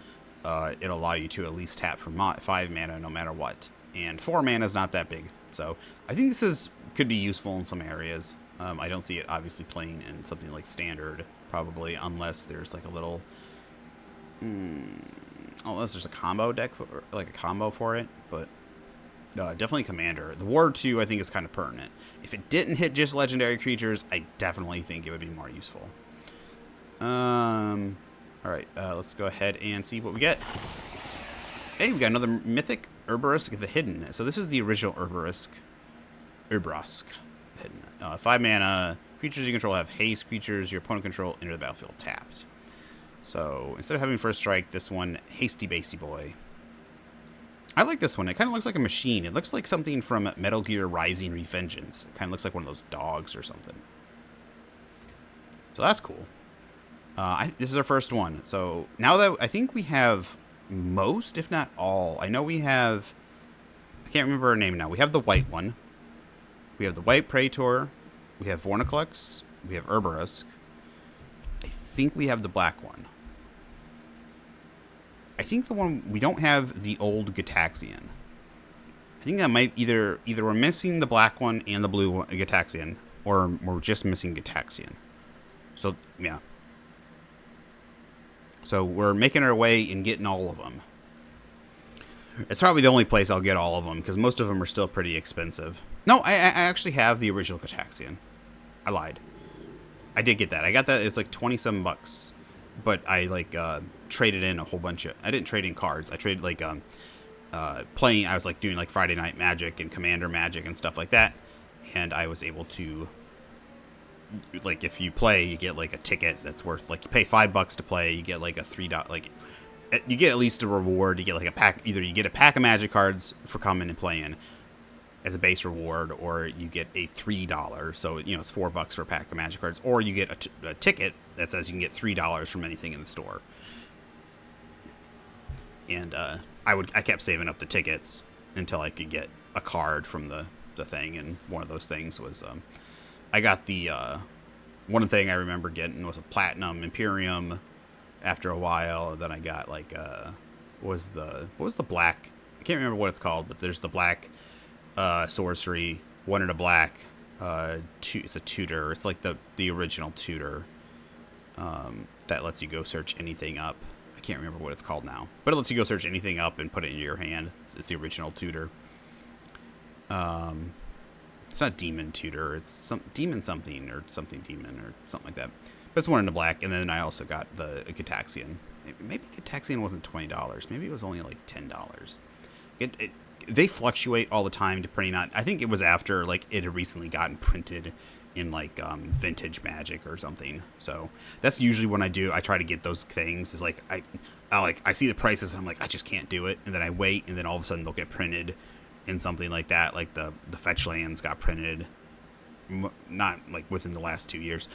it'll allow you to at least tap for 5 mana no matter what. And 4 mana is not that big, so I think this could be useful in some areas. I don't see it obviously playing in something like Standard, probably, unless there's like a little, unless there's a combo deck, like a combo for it, but definitely Commander. The Ward 2, I think, is kind of pertinent. If it didn't hit just legendary creatures, I definitely think it would be more useful. Alright, let's go ahead and see what we get. Hey, we got another Mythic Urbarisk the Hidden. So this is the original Urbarisk. Hidden. 5 mana. Creatures you control have haste. Creatures your opponent control enter the battlefield tapped. So instead of having first strike, this one, Hasty Basty Boy. I like this one. It kind of looks like a machine. It looks like something from Metal Gear Rising: Revengeance. It kind of looks like one of those dogs or something. So that's cool. This is our first one. So now that I think we have most, if not all, I know we have. I can't remember her name now. We have the white one. We have the white Praetor. We have Vorniclux. We have Urberus. I think we have the black one. I think the one we don't have the old Gitaxian. I think that might either we're missing the black one and the blue one, Gitaxian, or we're just missing Gitaxian. So yeah. So we're making our way and getting all of them. It's probably the only place I'll get all of them because most of them are still pretty expensive. No, I actually have the original Gitaxian. I lied. I did get that. I got that. It's like $27, but I like traded in a whole bunch of. I didn't trade in cards. I traded like playing. I was like doing like Friday Night Magic and Commander Magic and stuff like that, and I was able to. Like if you play, you get like a ticket that's worth like you pay $5 to play. You get like a $3 like you get at least a reward. You get like a pack. Either you get a pack of Magic cards for coming and playing as a base reward, or you get a $3. So you know it's $4 for a pack of Magic cards, or you get a ticket that says you can get $3 from anything in the store. And I kept saving up the tickets until I could get a card from the thing, and one of those things was I got the one thing I remember getting was a Platinum Imperium. After a while, then I got like what was the black? I can't remember what it's called, but there's the black sorcery, one in a black. It's a tutor. It's like the original tutor that lets you go search anything up. I can't remember what it's called now, but it lets you go search anything up and put it in your hand. It's the original tutor. It's not demon tutor. It's some demon something or something demon or something like that. But it's one in the black, and then I also got the Gitaxian. Maybe Gitaxian wasn't $20. Maybe it was only like $10. They fluctuate all the time depending on. I think it was after like it had recently gotten printed in like vintage Magic or something. So that's usually when I do. I try to get those things. Is like I see the prices and I'm like I just can't do it, and then I wait, and then all of a sudden they'll get printed in something like that. Like the fetch lands got printed, not like within the last 2 years.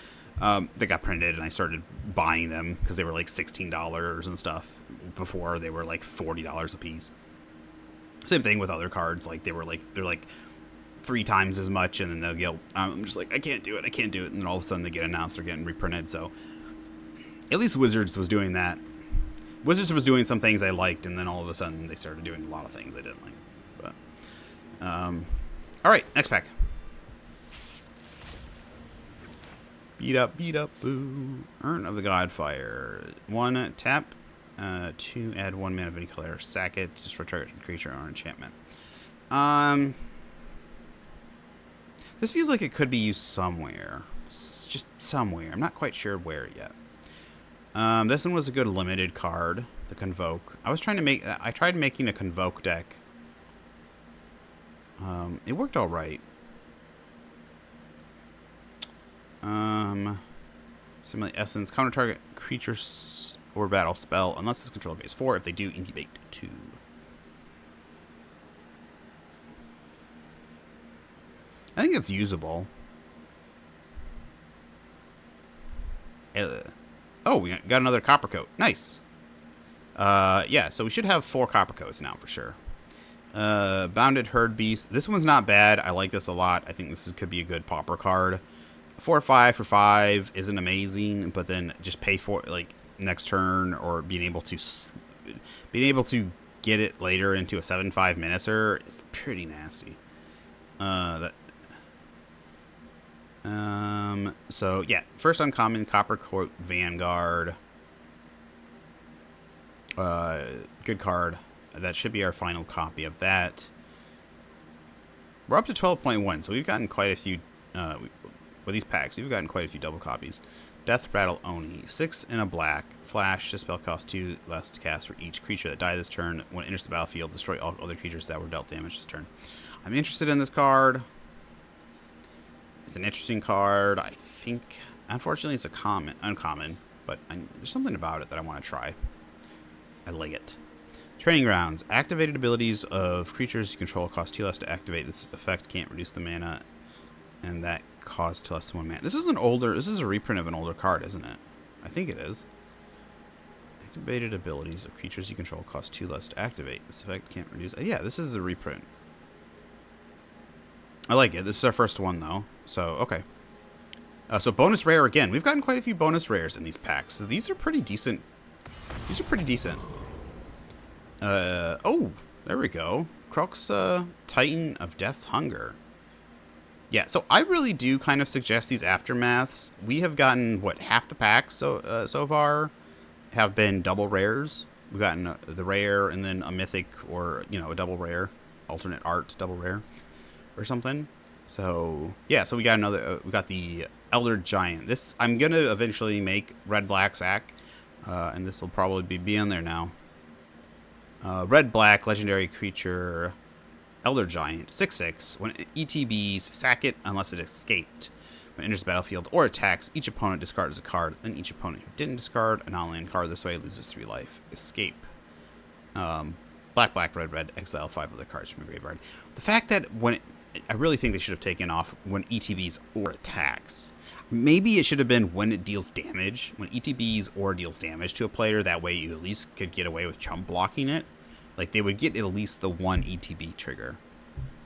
They got printed, and I started buying them because they were like $16 and stuff. Before they were like $40 a piece. Same thing with other cards. Like they're like 3 times as much, and then they'll get. I'm just like I can't do it, and then all of a sudden they get announced they're getting reprinted. So at least Wizards was doing that. Wizards was doing some things I liked, and then all of a sudden they started doing a lot of things I didn't like. But all right, next pack. Beat up, boo. Urn of the Godfire. 1 tap. 2 add 1 mana of any color. Sack it. Destroy target creature or enchantment. This feels like it could be used somewhere. Just somewhere. I'm not quite sure where yet. This one was a good limited card. The Convoke. I tried making a Convoke deck. It worked all right. Simulate Essence. Counter target creatures or battle spell unless it's controlled base 4. If they do, incubate 2. I think it's usable. Oh, we got another Copper Coat. Nice. Yeah, so we should have 4 Copper Coats now for sure. Bounded Herd Beast. This one's not bad. I like this a lot. I think this could be a good pauper card. 4/5 for 5 isn't amazing, but then just pay for it like next turn, or being able to get it later into a 7/5 Menacer is pretty nasty. So yeah, first uncommon Copper Coat Vanguard. Good card. That should be our final copy of that. We're up to 12.1, so we've gotten quite a few. With these packs, we've gotten quite a few double copies. Death Rattle Oni. 6 in a black. Flash. This spell costs 2 less to cast for each creature that died this turn. When it enters the battlefield, destroy all other creatures that were dealt damage this turn. I'm interested in this card. It's an interesting card. I think, unfortunately, it's uncommon, but there's something about it that I want to try. I like it. Training Grounds. Activated abilities of creatures you control cost 2 less to activate. This effect can't reduce the mana, and that costs 2 less than 1 mana. This is a reprint of an older card, isn't it? I think it is. Activated abilities of creatures you control cost 2 less to activate. This effect can't reduce. Yeah, this is a reprint. I like it. This is our first one, though. So, okay. So, bonus rare again. We've gotten quite a few bonus rares in these packs. So, these are pretty decent. These are pretty decent. Oh, there we go. Crux, Titan of Death's Hunger. Yeah, so I really do kind of suggest these aftermaths. We have gotten, what, half the packs so far have been double rares. We've gotten the rare and then a mythic or, you know, a double rare. Alternate art double rare or something. So, yeah, so we got another, we got the Elder Giant. This, I'm going to eventually make red-black sack, and this will probably be on there now. Red-black legendary creature, Elder Giant, 6/6. When it ETBs, sack it unless it escaped. When it enters the battlefield or attacks, each opponent discards a card. Then each opponent who didn't discard a non-land card this way loses 3 life. Escape. Black, black, red, red. Exile 5 other cards from the graveyard. The fact that when I really think they should have taken off when ETBs or attacks. Maybe it should have been when it deals damage. When ETBs or deals damage to a player. That way you at least could get away with chump blocking it. Like, they would get at least the 1 ETB trigger.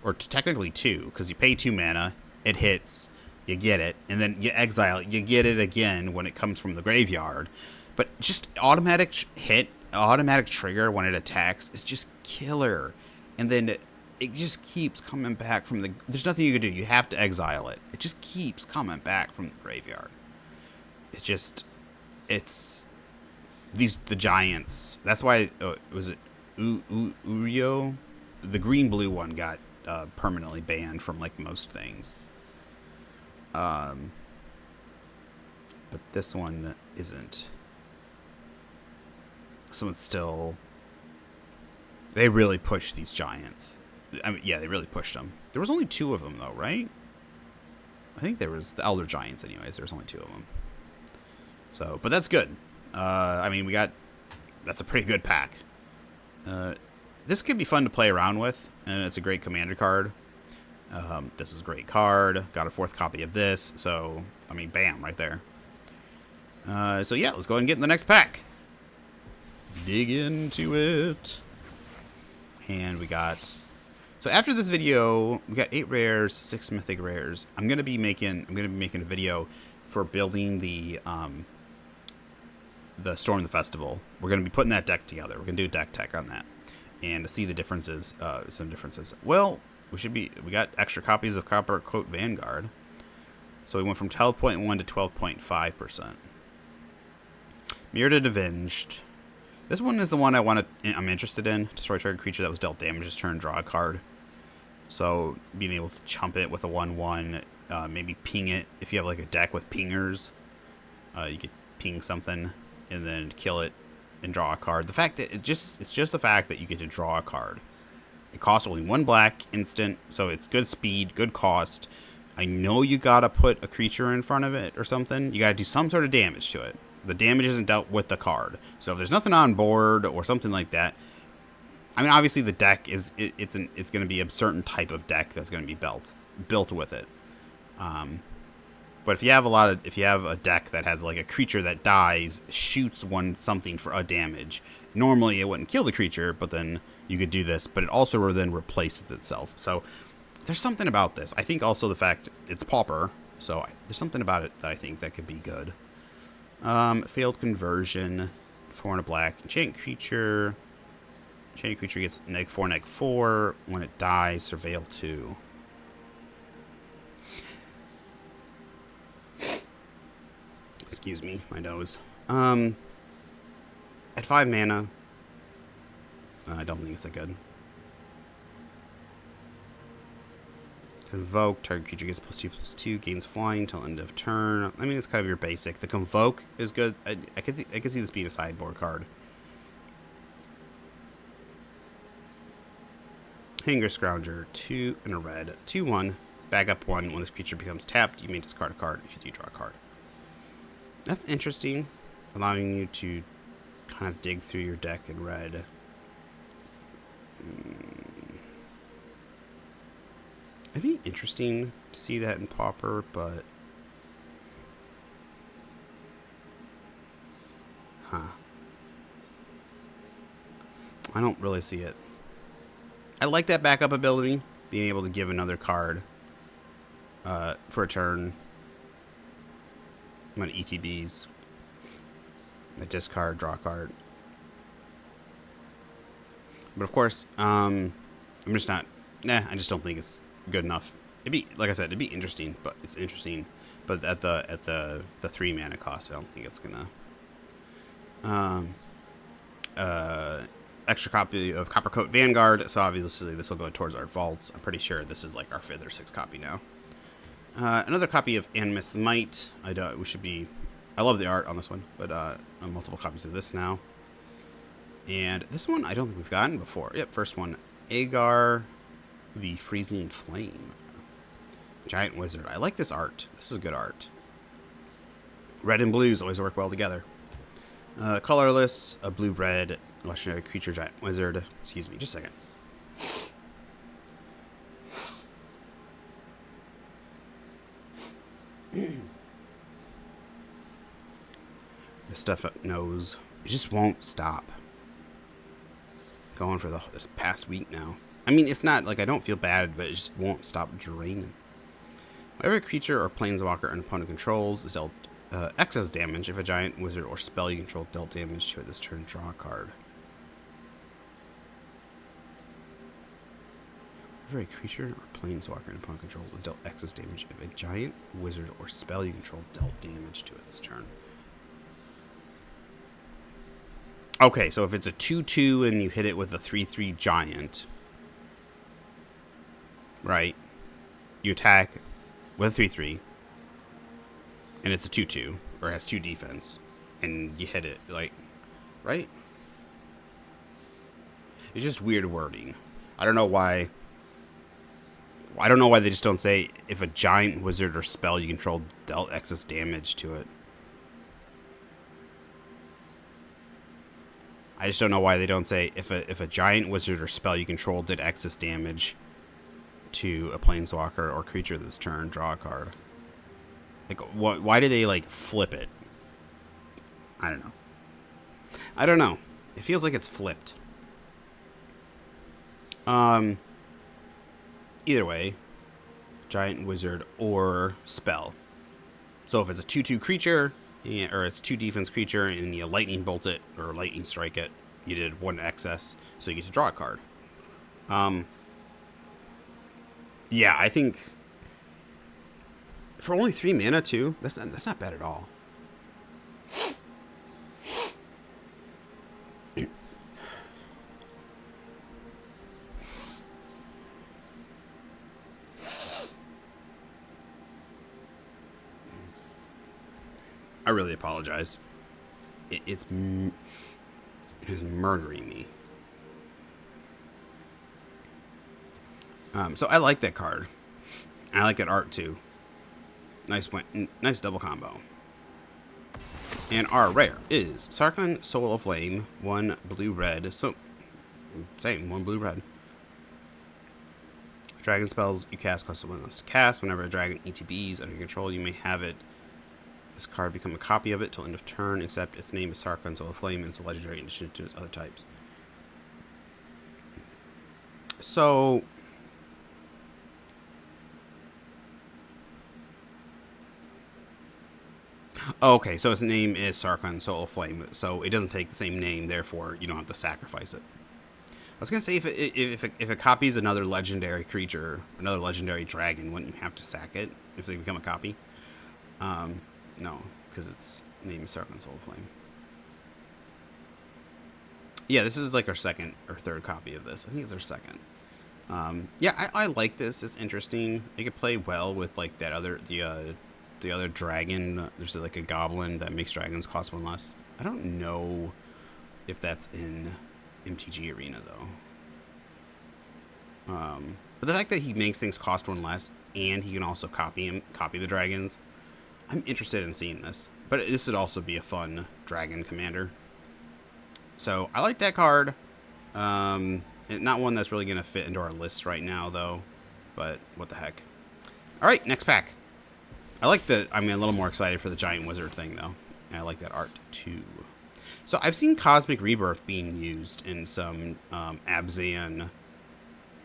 Or technically 2, because you pay 2 mana, it hits, you get it, and then you exile it, you get it again when it comes from the graveyard. But just automatic hit, automatic trigger when it attacks is just killer. And then it just keeps coming back from the... There's nothing you can do. You have to exile it. It just keeps coming back from the graveyard. It just... It's... The giants. That's why... was it Uriyo? The green-blue one got permanently banned from, like, most things. But this one isn't. This one's still... They really pushed these giants. I mean, yeah, they really pushed them. There was only 2 of them, though, right? I think there was the Elder Giants, anyways. There was only 2 of them. So, but that's good. I mean, we got... That's a pretty good pack. This could be fun to play around with, and it's a great commander card. This is a great card. Got a 4th copy of this, so, I mean, bam, right there. So, yeah, let's go ahead and get in the next pack. Dig into it. And we got... So after this video, we got 8 rares, 6 mythic rares. I'm gonna be making a video for building the Storm the Festival. We're gonna be putting that deck together. We're gonna do a deck tech on that, and to see the differences, some differences. Well, we got extra copies of Copper Coat Vanguard, so we went from 12.1 to 12.5%. Mirrored Avenged. This one is the one I'm interested in. Destroy target creature that was dealt damage this turn, draw a card. So being able to chump it with a 1/1, maybe ping it. If you have like a deck with pingers, you could ping something and then kill it and draw a card. The fact that it's just the fact that you get to draw a card. It costs only 1 black instant, so it's good speed, good cost. I know you gotta put a creature in front of it or something. You gotta do some sort of damage to it. The damage isn't dealt with the card. So if there's nothing on board or something like that, I mean, obviously the deck it's going to be a certain type of deck that's going to be built with it. But if you have a deck that has like a creature that dies, shoots something for a damage, normally it wouldn't kill the creature, but then you could do this, but it also then replaces itself. So there's something about this. I think also the fact it's pauper, so there's something about it that I think that could be good. Failed conversion, 4 and a black. Enchanted creature gets -4/-4. When it dies, surveil 2. Excuse me, my nose. At 5 mana, I don't think it's that good. Convoke, target creature gets +2/+2, gains flying until end of turn. I mean, it's kind of your basic. The Convoke is good. I could see this being a sideboard card. Hanger Scrounger, 2 and a red. 2/1, back up 1. When this creature becomes tapped, you may discard a card if you do draw a card. That's interesting, allowing you to kind of dig through your deck in red. It'd be interesting to see that in Pauper, but... Huh. I don't really see it. I like that backup ability, being able to give another card for a turn. I'm going to ETBs. A discard, draw a card. But of course, I'm just not... Nah, I just don't think it's good enough. It'd be, like I said, it'd be interesting, but it's interesting. But at the 3 mana cost, I don't think it's gonna... Extra copy of Coppercoat Vanguard, so obviously this will go towards our vaults. I'm pretty sure this is like our 5th or 6th copy now. Another copy of Animus Might. We should be... I love the art on this one, but multiple copies of this now. And this one I don't think we've gotten before. Yep, first one. Agar, the Freezing Flame. Giant Wizard. I like this art. This is good art. Red and blues always work well together. Colorless, a blue-red legendary creature giant wizard. Excuse me, just a second. This stuff knows. It just won't stop. Going for this past week now. I mean, it's not like I don't feel bad, but it just won't stop draining. Whatever creature or planeswalker an opponent controls is dealt excess damage. If a giant wizard or spell you control dealt damage to it this turn, draw a card. Whatever a creature or planeswalker an opponent controls is dealt excess damage. If a giant wizard or spell you control dealt damage to it this turn. Okay, so if it's a 2/2 and you hit it with a 3/3 giant, right? You attack with a 3/3, and it's a 2/2, or has 2 defense, and you hit it, like, right? It's just weird wording. I don't know why. I don't know why they just don't say if a giant wizard or spell you control dealt excess damage to it. I just don't know why they don't say if a giant wizard or spell you control did excess damage to a planeswalker or creature this turn, draw a card. Like, why do they, like, flip it? I don't know. I don't know. It feels like it's flipped. Either way, giant wizard or spell. So if it's a 2/2 creature, or it's 2 defense creature, and you lightning bolt it or lightning strike it, you did 1 excess, so you get to draw a card. Yeah, I think for only 3 mana too, that's not bad at all. I really apologize. It's murdering me. So I like that card. I like that art too. Nice double combo. And our rare is Sarkhan, Soul of Flame, 1 blue-red. So, same, 1 blue-red. Dragon spells you cast cost 1 less to cast. Whenever a dragon ETBs under your control, you may have it. This card become a copy of it till end of turn, except its name is Sarkhan, Soul of Flame, and it's a legendary in addition to its other types. So, okay, so its name is Sarkhan, Soul of Flame, so it doesn't take the same name, therefore you don't have to sacrifice it. I was gonna say if it copies another legendary creature, another legendary dragon, wouldn't you have to sack it if they become a copy? No, because its name is Sarkhan, Soul of Flame. Yeah, this is like our 2nd or 3rd copy of this. I think it's our 2nd. Yeah, I like this. It's interesting. It could play well with like that other the other dragon. There's like a goblin that makes dragons cost 1 less. I don't know if that's in MTG Arena though. But the fact that he makes things cost 1 less and he can also copy the dragons, I'm interested in seeing this. But this would also be a fun dragon commander. So I like that card. Not one that's really going to fit into our list right now, though. but what the heck. All right, next pack. I like I'm a little more excited for the Giant Wizard thing, though. And I like that art, too. So I've seen Cosmic Rebirth being used in some Abzan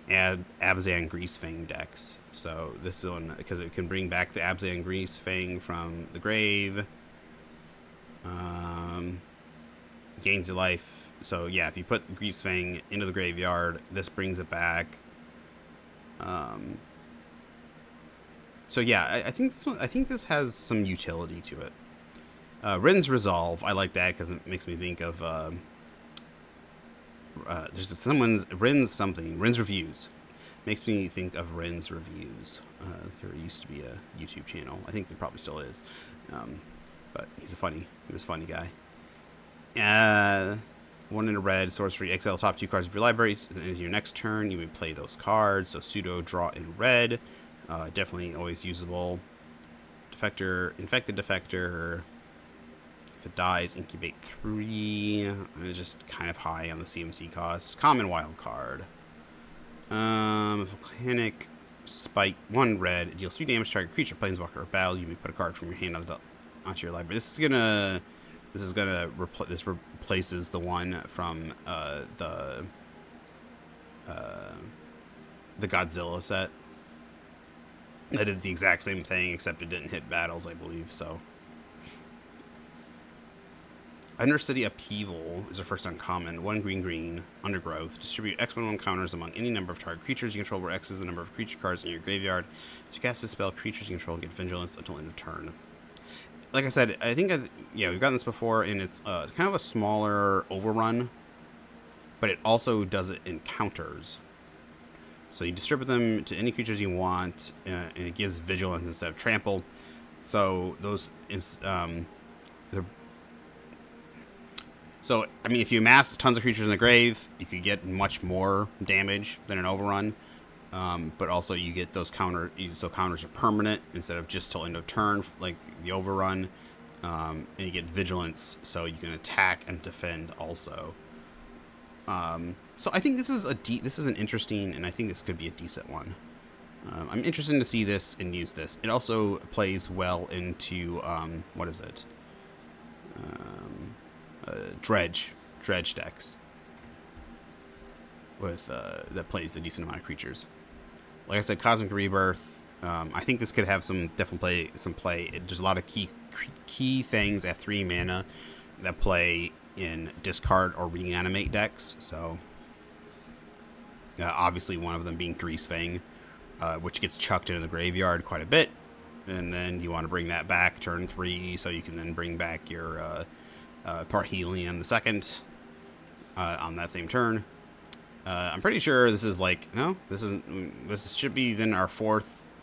Greasefang decks. So this one, because it can bring back the Abzan Greasefang from the grave. Gains a life. So yeah, if you put Greasefang into the graveyard, this brings it back. So yeah, I think this has some utility to it. Rin's Resolve, I like that because it makes me think of there's Rin's Reviews. Makes me think of Rin's Reviews. There used to be a YouTube channel. I think there probably still is. But he was a funny guy. 1 in a red, sorcery, exile top 2 cards of your library. And your next turn, you may play those cards. So pseudo draw in red. Definitely always usable. Defector, Infected Defector. If it dies, incubate 3. And it's just kind of high on the CMC cost. Common wild card. Volcanic Spike, 1 red. It deals 3 damage to target creature, planeswalker, or battle. You may put a card from your hand onto your library. This replaces the one from the Godzilla set. That did the exact same thing, except it didn't hit battles, I believe. So, Undercity Upheaval is a first uncommon. 1 green, Undergrowth. Distribute X1 counters among any number of target creatures you control, where X is the number of creature cards in your graveyard. As you cast a spell, creatures you control get Vigilance until end of turn. Like I said, I think, we've gotten this before, and it's kind of a smaller overrun, but it also does it in counters. So you distribute them to any creatures you want, and it gives Vigilance instead of Trample. So those, so, I mean, if you amass tons of creatures in the grave, you could get much more damage than an overrun. But also you get those so counters are permanent instead of just till end of turn, like the overrun. And you get Vigilance, so you can attack and defend also. So I think this is an interesting, and I think this could be a decent one. I'm interested to see this and use this. It also plays well into, what is it? Dredge decks. With, that plays a decent amount of creatures. Like I said, Cosmic Rebirth. I think this could have some play. There's a lot of key things at 3 mana that play in discard or reanimate decks. So obviously one of them being Greasefang, which gets chucked into the graveyard quite a bit, and then you want to bring that back turn 3, so you can then bring back your Parhelion the second on that same turn. I'm pretty sure this is this should be then our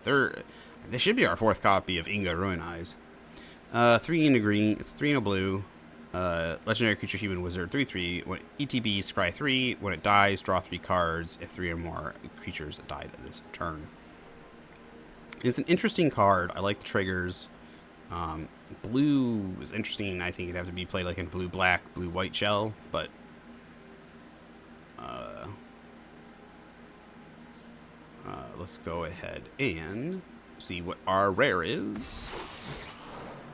this should be our 4th copy of Inga Ruin Eyes. 3 in a green, it's 3 in a blue. Legendary creature, human wizard, 3/3. When ETB, scry 3. When it dies, draw 3 cards. If 3 or more creatures died this turn. It's an interesting card. I like the triggers. Blue is interesting. I think it'd have to be played like in blue-black, blue-white shell, but let's go ahead and see what our rare is.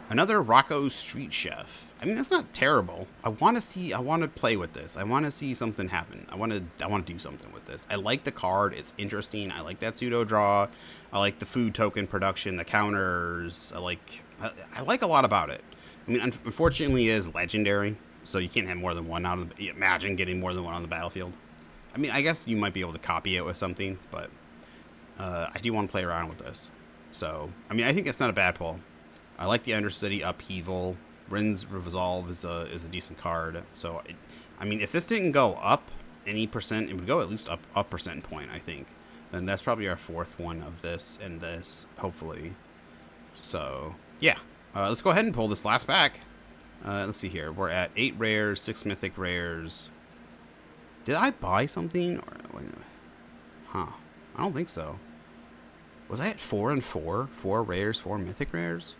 Another Rocco Street Chef. I mean, that's not terrible. I want to play with this. I want to see something happen. I want to do something with this. I like the card. It's interesting. I like that pseudo draw. I like the food token production, the counters. I like a lot about it. I mean, unfortunately, it is legendary, so you can't have more than one imagine getting more than one on the battlefield. I mean, I guess you might be able to copy it with something, but I do want to play around with this. So, I mean, I think it's not a bad pull. I like the Undercity Upheaval. Rin's Resolve is a decent card. So, I mean, if this didn't go up any percent, it would go at least up percent point, I think. Then that's probably our 4th one of this and this, hopefully. So, yeah. Let's go ahead and pull this last pack. Let's see here. We're at 8 rares, 6 mythic rares. Did I buy something? Huh. I don't think so. Was I at 4 and 4? 4 rares, 4 mythic rares?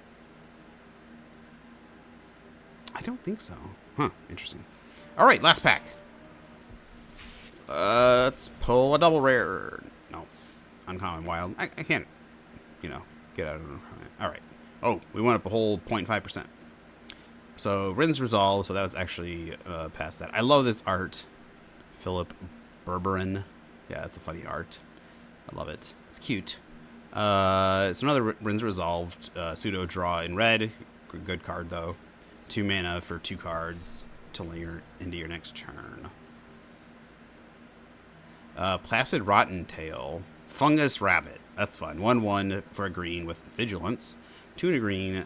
I don't think so. Huh. Interesting. All right, last pack. Let's pull a double rare. No. uncommon, wild. I can't, you know, get out of it. All right. Oh, we went up a whole 0.5%. So Rin's Resolve. So that was actually past that. I love this art. Philip Berberin. Yeah, that's a funny art. I love it. It's cute. It's another Rin's Resolved pseudo draw in red. Good card though. 2 mana for 2 cards till you're into your next turn. Placid Rotten Tail. Fungus Rabbit. That's fun. 1/1 for a green with Vigilance. 2 and a green.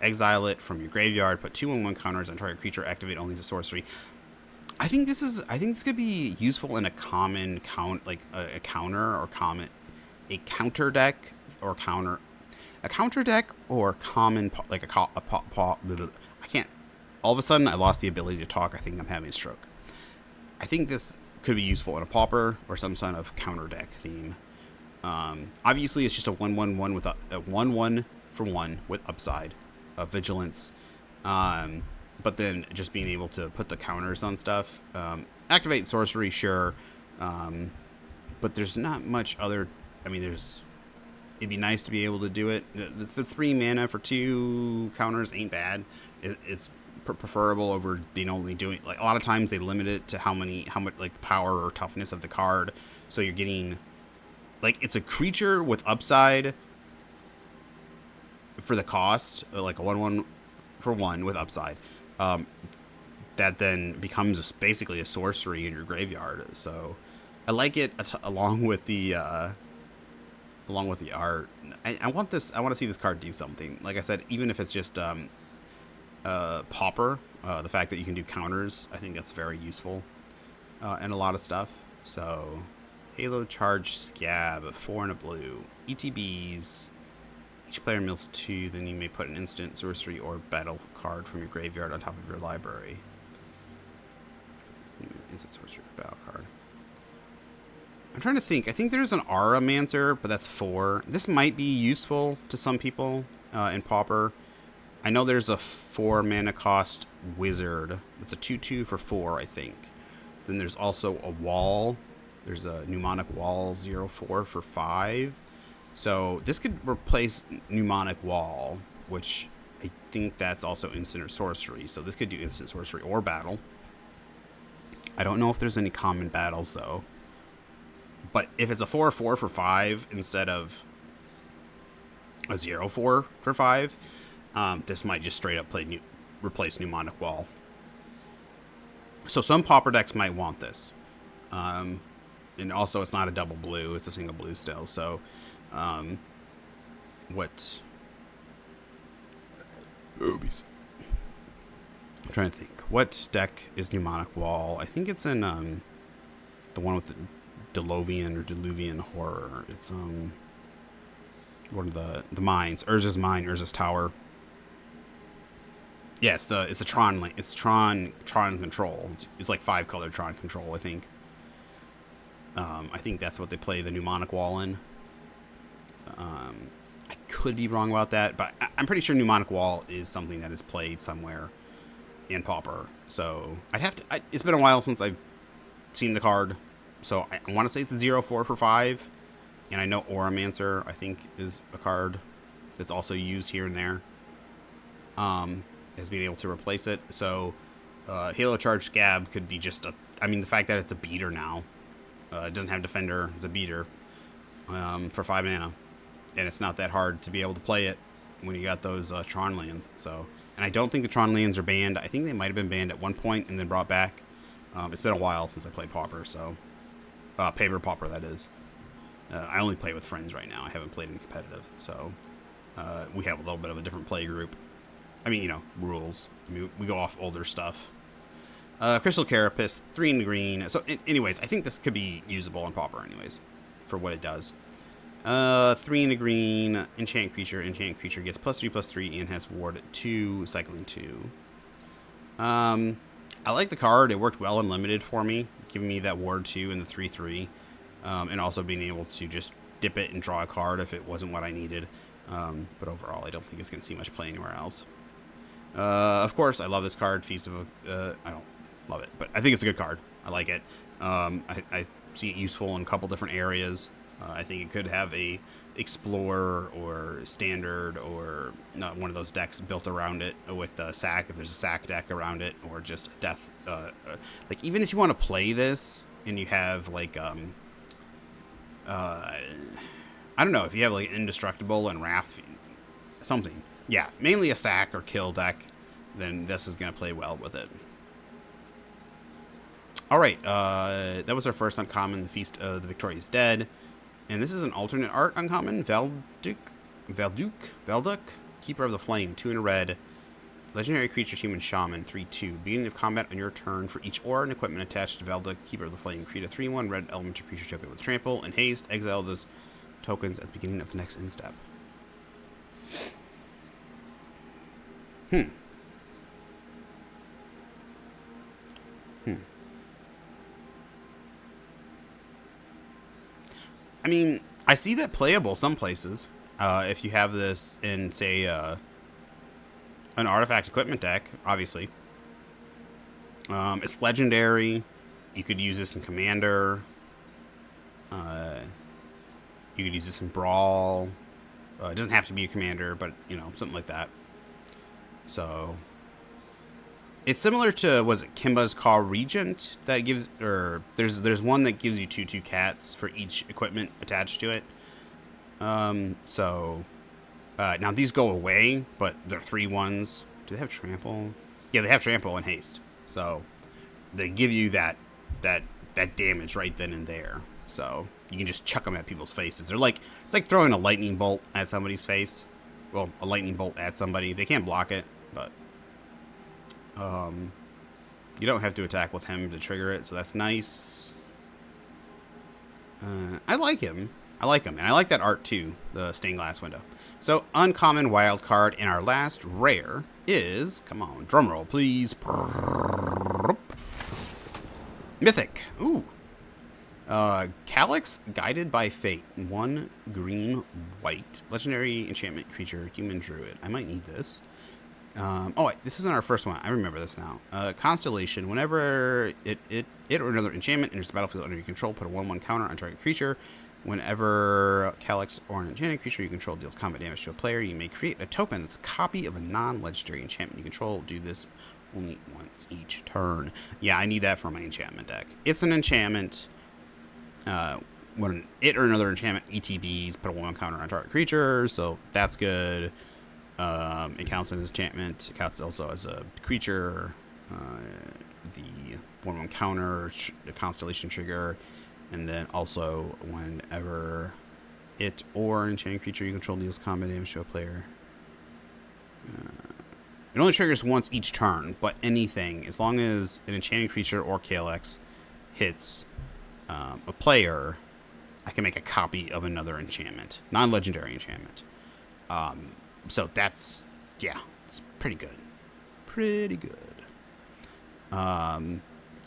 Exile it from your graveyard. Put 2/1 counters on target creature. Activate only as a sorcery. I think this could be useful in a common like a counter or common, a counter deck or counter, a counter deck or common like I can't. All of a sudden, I lost the ability to talk. I think I'm having a stroke. I think this could be useful in a pauper or some sort of counter deck theme. Obviously, it's just a 1/1 with a 1/1 for 1 with upside of vigilance. But then just being able to put the counters on stuff. Activate sorcery, sure. But there's not much other. I mean, it'd be nice to be able to do it. The 3 mana for 2 counters ain't bad. It's preferable over being only doing, like, a lot of times they limit it to how much like power or toughness of the card. So you're getting, like, it's a creature with upside for the cost, like a 1/1 for 1 with upside. That then becomes basically a sorcery in your graveyard. So I like it along with the art. I want to see this card do something. Like I said, even if it's just pauper, the fact that you can do counters, I think that's very useful in a lot of stuff. So Halo Charge Scab, 4 and a blue. ETBs. Each player mills 2, then you may put an instant, sorcery, or battle card from your graveyard on top of your library. Instant, sorcery, or battle card. I'm trying to think. I think there's an Auramancer, but that's 4. This might be useful to some people in Pauper. I know there's a 4 mana cost Wizard. It's a 2/2 for 4, I think. Then there's also a Wall. There's a Mnemonic Wall 0/4 for 5. So this could replace Mnemonic Wall, which I think that's also instant or sorcery. So this could do instant, sorcery, or battle. I don't know if there's any common battles, though. But if it's a 4/4 for 5 instead of a 0/4 for 5, this might just straight up replace Mnemonic Wall. So some pauper decks might want this. And also, it's not a double blue. It's a single blue still. So what... Oobies. I'm trying to think. What deck is Mnemonic Wall? I think it's in the one with the Diluvian Horror. It's one of the mines. Urza's Mine, Urza's Tower. Yeah, it's a Tron. It's Tron Control. It's like 5-color Tron Control, I think. I think that's what they play the Mnemonic Wall in. I could be wrong about that, but I'm pretty sure Mnemonic Wall is something that is played somewhere in Pauper. So I'd have to. It's been a while since I've seen the card, so I want to say it's a 0/4 for 5. And I know Auramancer, I think, is a card that's also used here and there, as being able to replace it. So Halo Charge Scab could be just I mean, the fact that it's a beater now. It doesn't have Defender. It's a beater for 5 mana. And it's not that hard to be able to play it when you got those Tron lands. So, and I don't think the Tron lands are banned. I think they might have been banned at one point and then brought back. It's been a while since I played Pauper, so... Paper Pauper, that is. I only play with friends right now. I haven't played any competitive, so... we have a little bit of a different play group. I mean, you know, rules. I mean, we go off older stuff. Crystal Carapace, 3 and green. So, anyways, I think this could be usable in Pauper, anyways, for what it does. 3 and a green, enchant creature gets +3/+3 and has ward 2, cycling 2. I like the card. It worked well in limited for me, giving me that ward 2 and the 3/3, and also being able to just dip it and draw a card if it wasn't what I needed. But overall, I don't think it's going to see much play anywhere else. Of course, I love this card, Feast of... I don't love it, but I think it's a good card. I like it. I see it useful in a couple different areas. I think it could have a explorer or standard or one of those decks built around it with a sack if there's a sack deck around it, or just death. Like even if you want to play this and you have like I don't know, if you have like indestructible and wrath something, yeah, mainly a sack or kill deck, then this is gonna play well with it. All right, that was our first uncommon, the Feast of the Victorious Dead. And this is an alternate art uncommon, Velduk, Keeper of the Flame, 2 in a red. Legendary creature, human shaman, 3/2. Beginning of combat on your turn, for each aura and equipment attached to Velduk, Keeper of the Flame, create a 3/1 red elemental creature token with trample and haste. Exile those tokens at the beginning of the next instep. I mean, I see that playable some places. If you have this in, say, an artifact equipment deck, obviously. It's legendary. You could use this in Commander. You could use this in Brawl. It doesn't have to be a Commander, but, you know, something like that. So it's similar to, was it Kimba's Call Regent that gives, or there's one that gives you 2/2 cats for each equipment attached to it. Now these go away, but they're 3/1s. Do they have trample? Yeah, they have trample and haste. So they give you that damage right then and there. So you can just chuck them at people's faces. They're like, it's like throwing a lightning bolt at somebody's face. Well, a lightning bolt at somebody. They can't block it, but you don't have to attack with him to trigger it, so that's nice. I like him. And I like that art too, the stained glass window. So, uncommon wild card, and our last rare is, come on, drum roll, please. Mythic. Ooh. Calyx, Guided by Fate. 1 green, white. Legendary enchantment creature, human druid. I might need this. Wait, this isn't our first one. I remember this now. Constellation. Whenever it or another enchantment enters the battlefield under your control, put a 1/1 counter on target creature. Whenever Calyx or an enchanted creature you control deals combat damage to a player, you may create a token that's a copy of a non-legendary enchantment you control. Do this only once each turn. Yeah, I need that for my enchantment deck. It's an enchantment. When it or another enchantment ETBs, put a 1/1 counter on target creature, so that's good. It counts as enchantment. It counts also as a creature. The 1/1 counter, the constellation trigger, and then also whenever it or an enchanted creature you control deals combat damage to a player. It only triggers once each turn, but anything, as long as an enchanted creature or Calyx hits a player, I can make a copy of another enchantment, non-legendary enchantment. So that's, yeah, it's pretty good.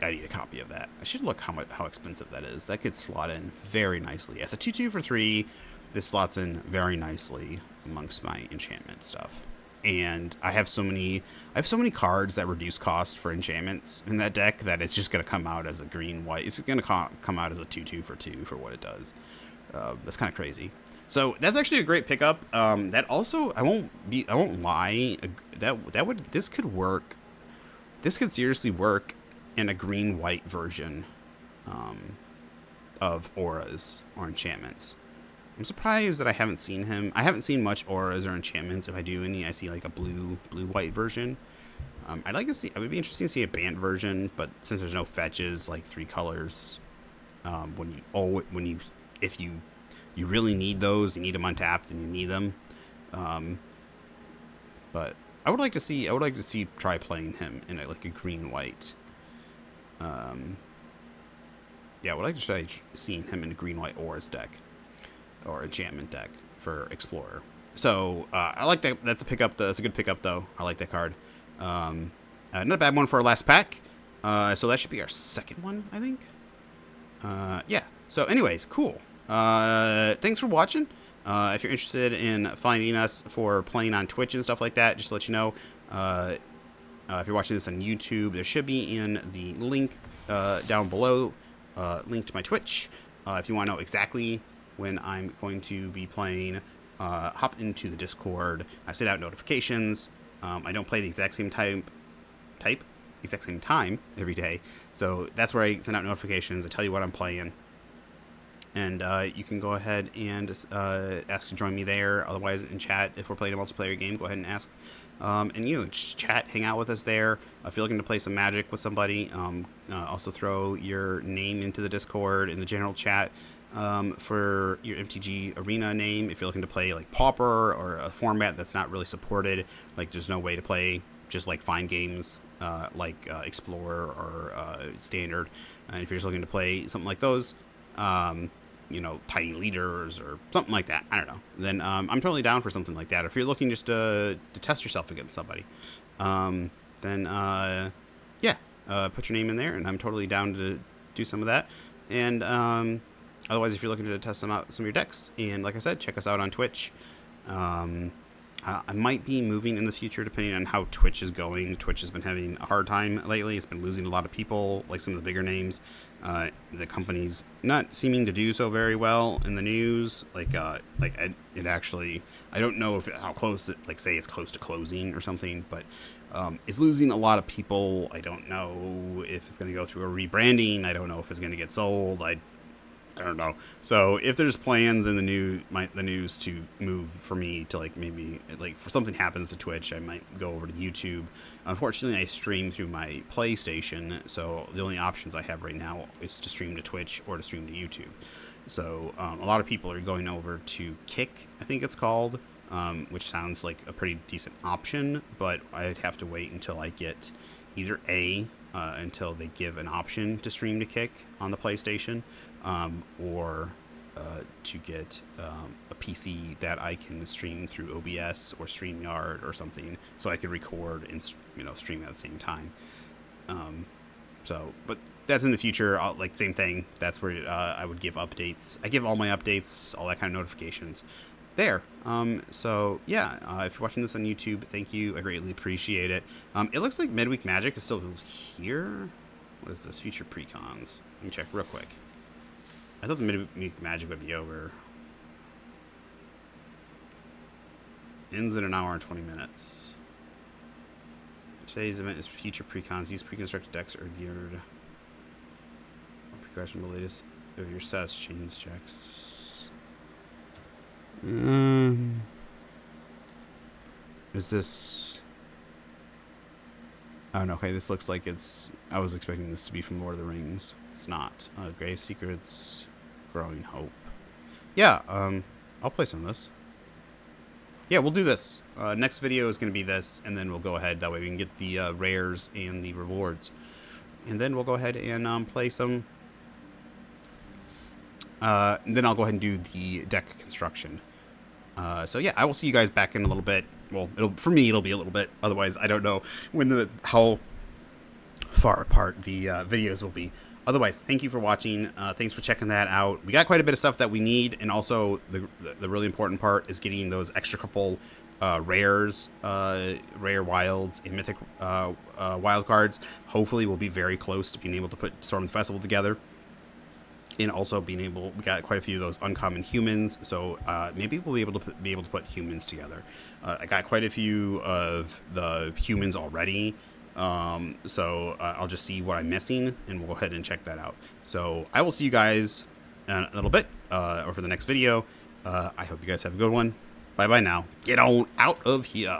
I need a copy of that. I should look how expensive that is. That could slot in very nicely. As a 2/2 for 3, this slots in very nicely amongst my enchantment stuff. And I have so many cards that reduce cost for enchantments in that deck that it's just going to come out as a green-white. It's going to come out as a 2/2 for 2 for what it does. That's kind of crazy. So that's actually a great pickup. That also, I won't lie. This could work. This could seriously work in a green-white version of auras or enchantments. I'm surprised that I haven't seen him. I haven't seen much auras or enchantments. If I do any, I see like a blue-white version. I'd like to see. It would be interesting to see a banned version, but since there's no fetches, like 3 colors, if you really need those, you need them untapped, and you need them. But I would like to see try playing him in like a green-white. Yeah, I would like to try seeing him in a green-white auras deck or enchantment deck for Explorer. So I like that. That's a pickup. That's a good pickup, though. I like that card. Not a bad one for our last pack. So that should be our second one, I think. Yeah. So, anyways, cool. Thanks for watching. If you're interested in finding us for playing on Twitch and stuff like that, just to let you know, if you're watching this on YouTube, there should be in the link down below, link to my Twitch. If you want to know exactly when I'm going to be playing. Hop into the Discord. I send out notifications. I don't play the exact same exact same time every day. So that's where I send out notifications. I tell you what I'm playing. And you can go ahead and ask to join me there. Otherwise, in chat, if we're playing a multiplayer game, go ahead and ask. And just chat, hang out with us there. If you're looking to play some Magic with somebody, also throw your name into the Discord in the general chat for your MTG Arena name. If you're looking to play like Pauper or a format that's not really supported, like there's no way to play just like fine games like Explorer or Standard. And if you're just looking to play something like those, Tiny Leaders or something like that, I don't know, then I'm totally down for something like that. If you're looking just to test yourself against somebody, then put your name in there, and I'm totally down to do some of that. And otherwise, if you're looking to test some of your decks, and like I said, check us out on Twitch. I might be moving in the future depending on how Twitch is going. Twitch has been having a hard time lately. It's been losing a lot of people, like some of the bigger names. The company's not seeming to do so very well in the news. It actually, I don't know how close say it's close to closing or something, but it's losing a lot of people. I don't know if it's going to go through a rebranding. I don't know if it's going to get sold. I don't know. So if there's plans in the news to move for me to maybe if something happens to Twitch, I might go over to YouTube. Unfortunately, I stream through my PlayStation, so the only options I have right now is to stream to Twitch or to stream to YouTube. So a lot of people are going over to Kick, I think it's called, which sounds like a pretty decent option, but I'd have to wait until I get either until they give an option to stream to Kick on the PlayStation, or to get a PC that I can stream through OBS or StreamYard or something, so I could record and stream at the same time. But that's in the future. Same thing. That's where I would give updates. I give all my updates, all that kind of notifications there. If you're watching this on YouTube, thank you. I greatly appreciate it. It looks like Midweek Magic is still here. What is this? Future Precons. Let me check real quick. I thought the Midweek Magic would be over. Ends in an hour and 20 minutes. Today's event is Future Precons. These pre-constructed decks are geared. Progress from the latest of your SAS chains checks. Is this... Oh, no, okay, this looks like it's... I was expecting this to be from Lord of the Rings. It's not. Grave Secrets, Growing Hope. Yeah, I'll play some of this. Yeah, we'll do this. Next video is going to be this, and then we'll go ahead. That way we can get the rares and the rewards. And then we'll go ahead and play some... and then I'll go ahead and do the deck construction. I will see you guys back in a little bit. Well, for me, it'll be a little bit. Otherwise, I don't know how far apart the videos will be. Otherwise, thank you for watching. Thanks for checking that out. We got quite a bit of stuff that we need, and also the really important part is getting those extra couple rares, rare wilds, and mythic wild cards. Hopefully, we'll be very close to being able to put Storm the Festival together. And also we got quite a few of those uncommon humans, so maybe we'll be able to put humans together. I got quite a few of the humans already, so I'll just see what I'm missing, and we'll go ahead and check that out. So I will see you guys in a little bit, or for the next video. I hope you guys have a good one. Bye bye now. Get on out of here.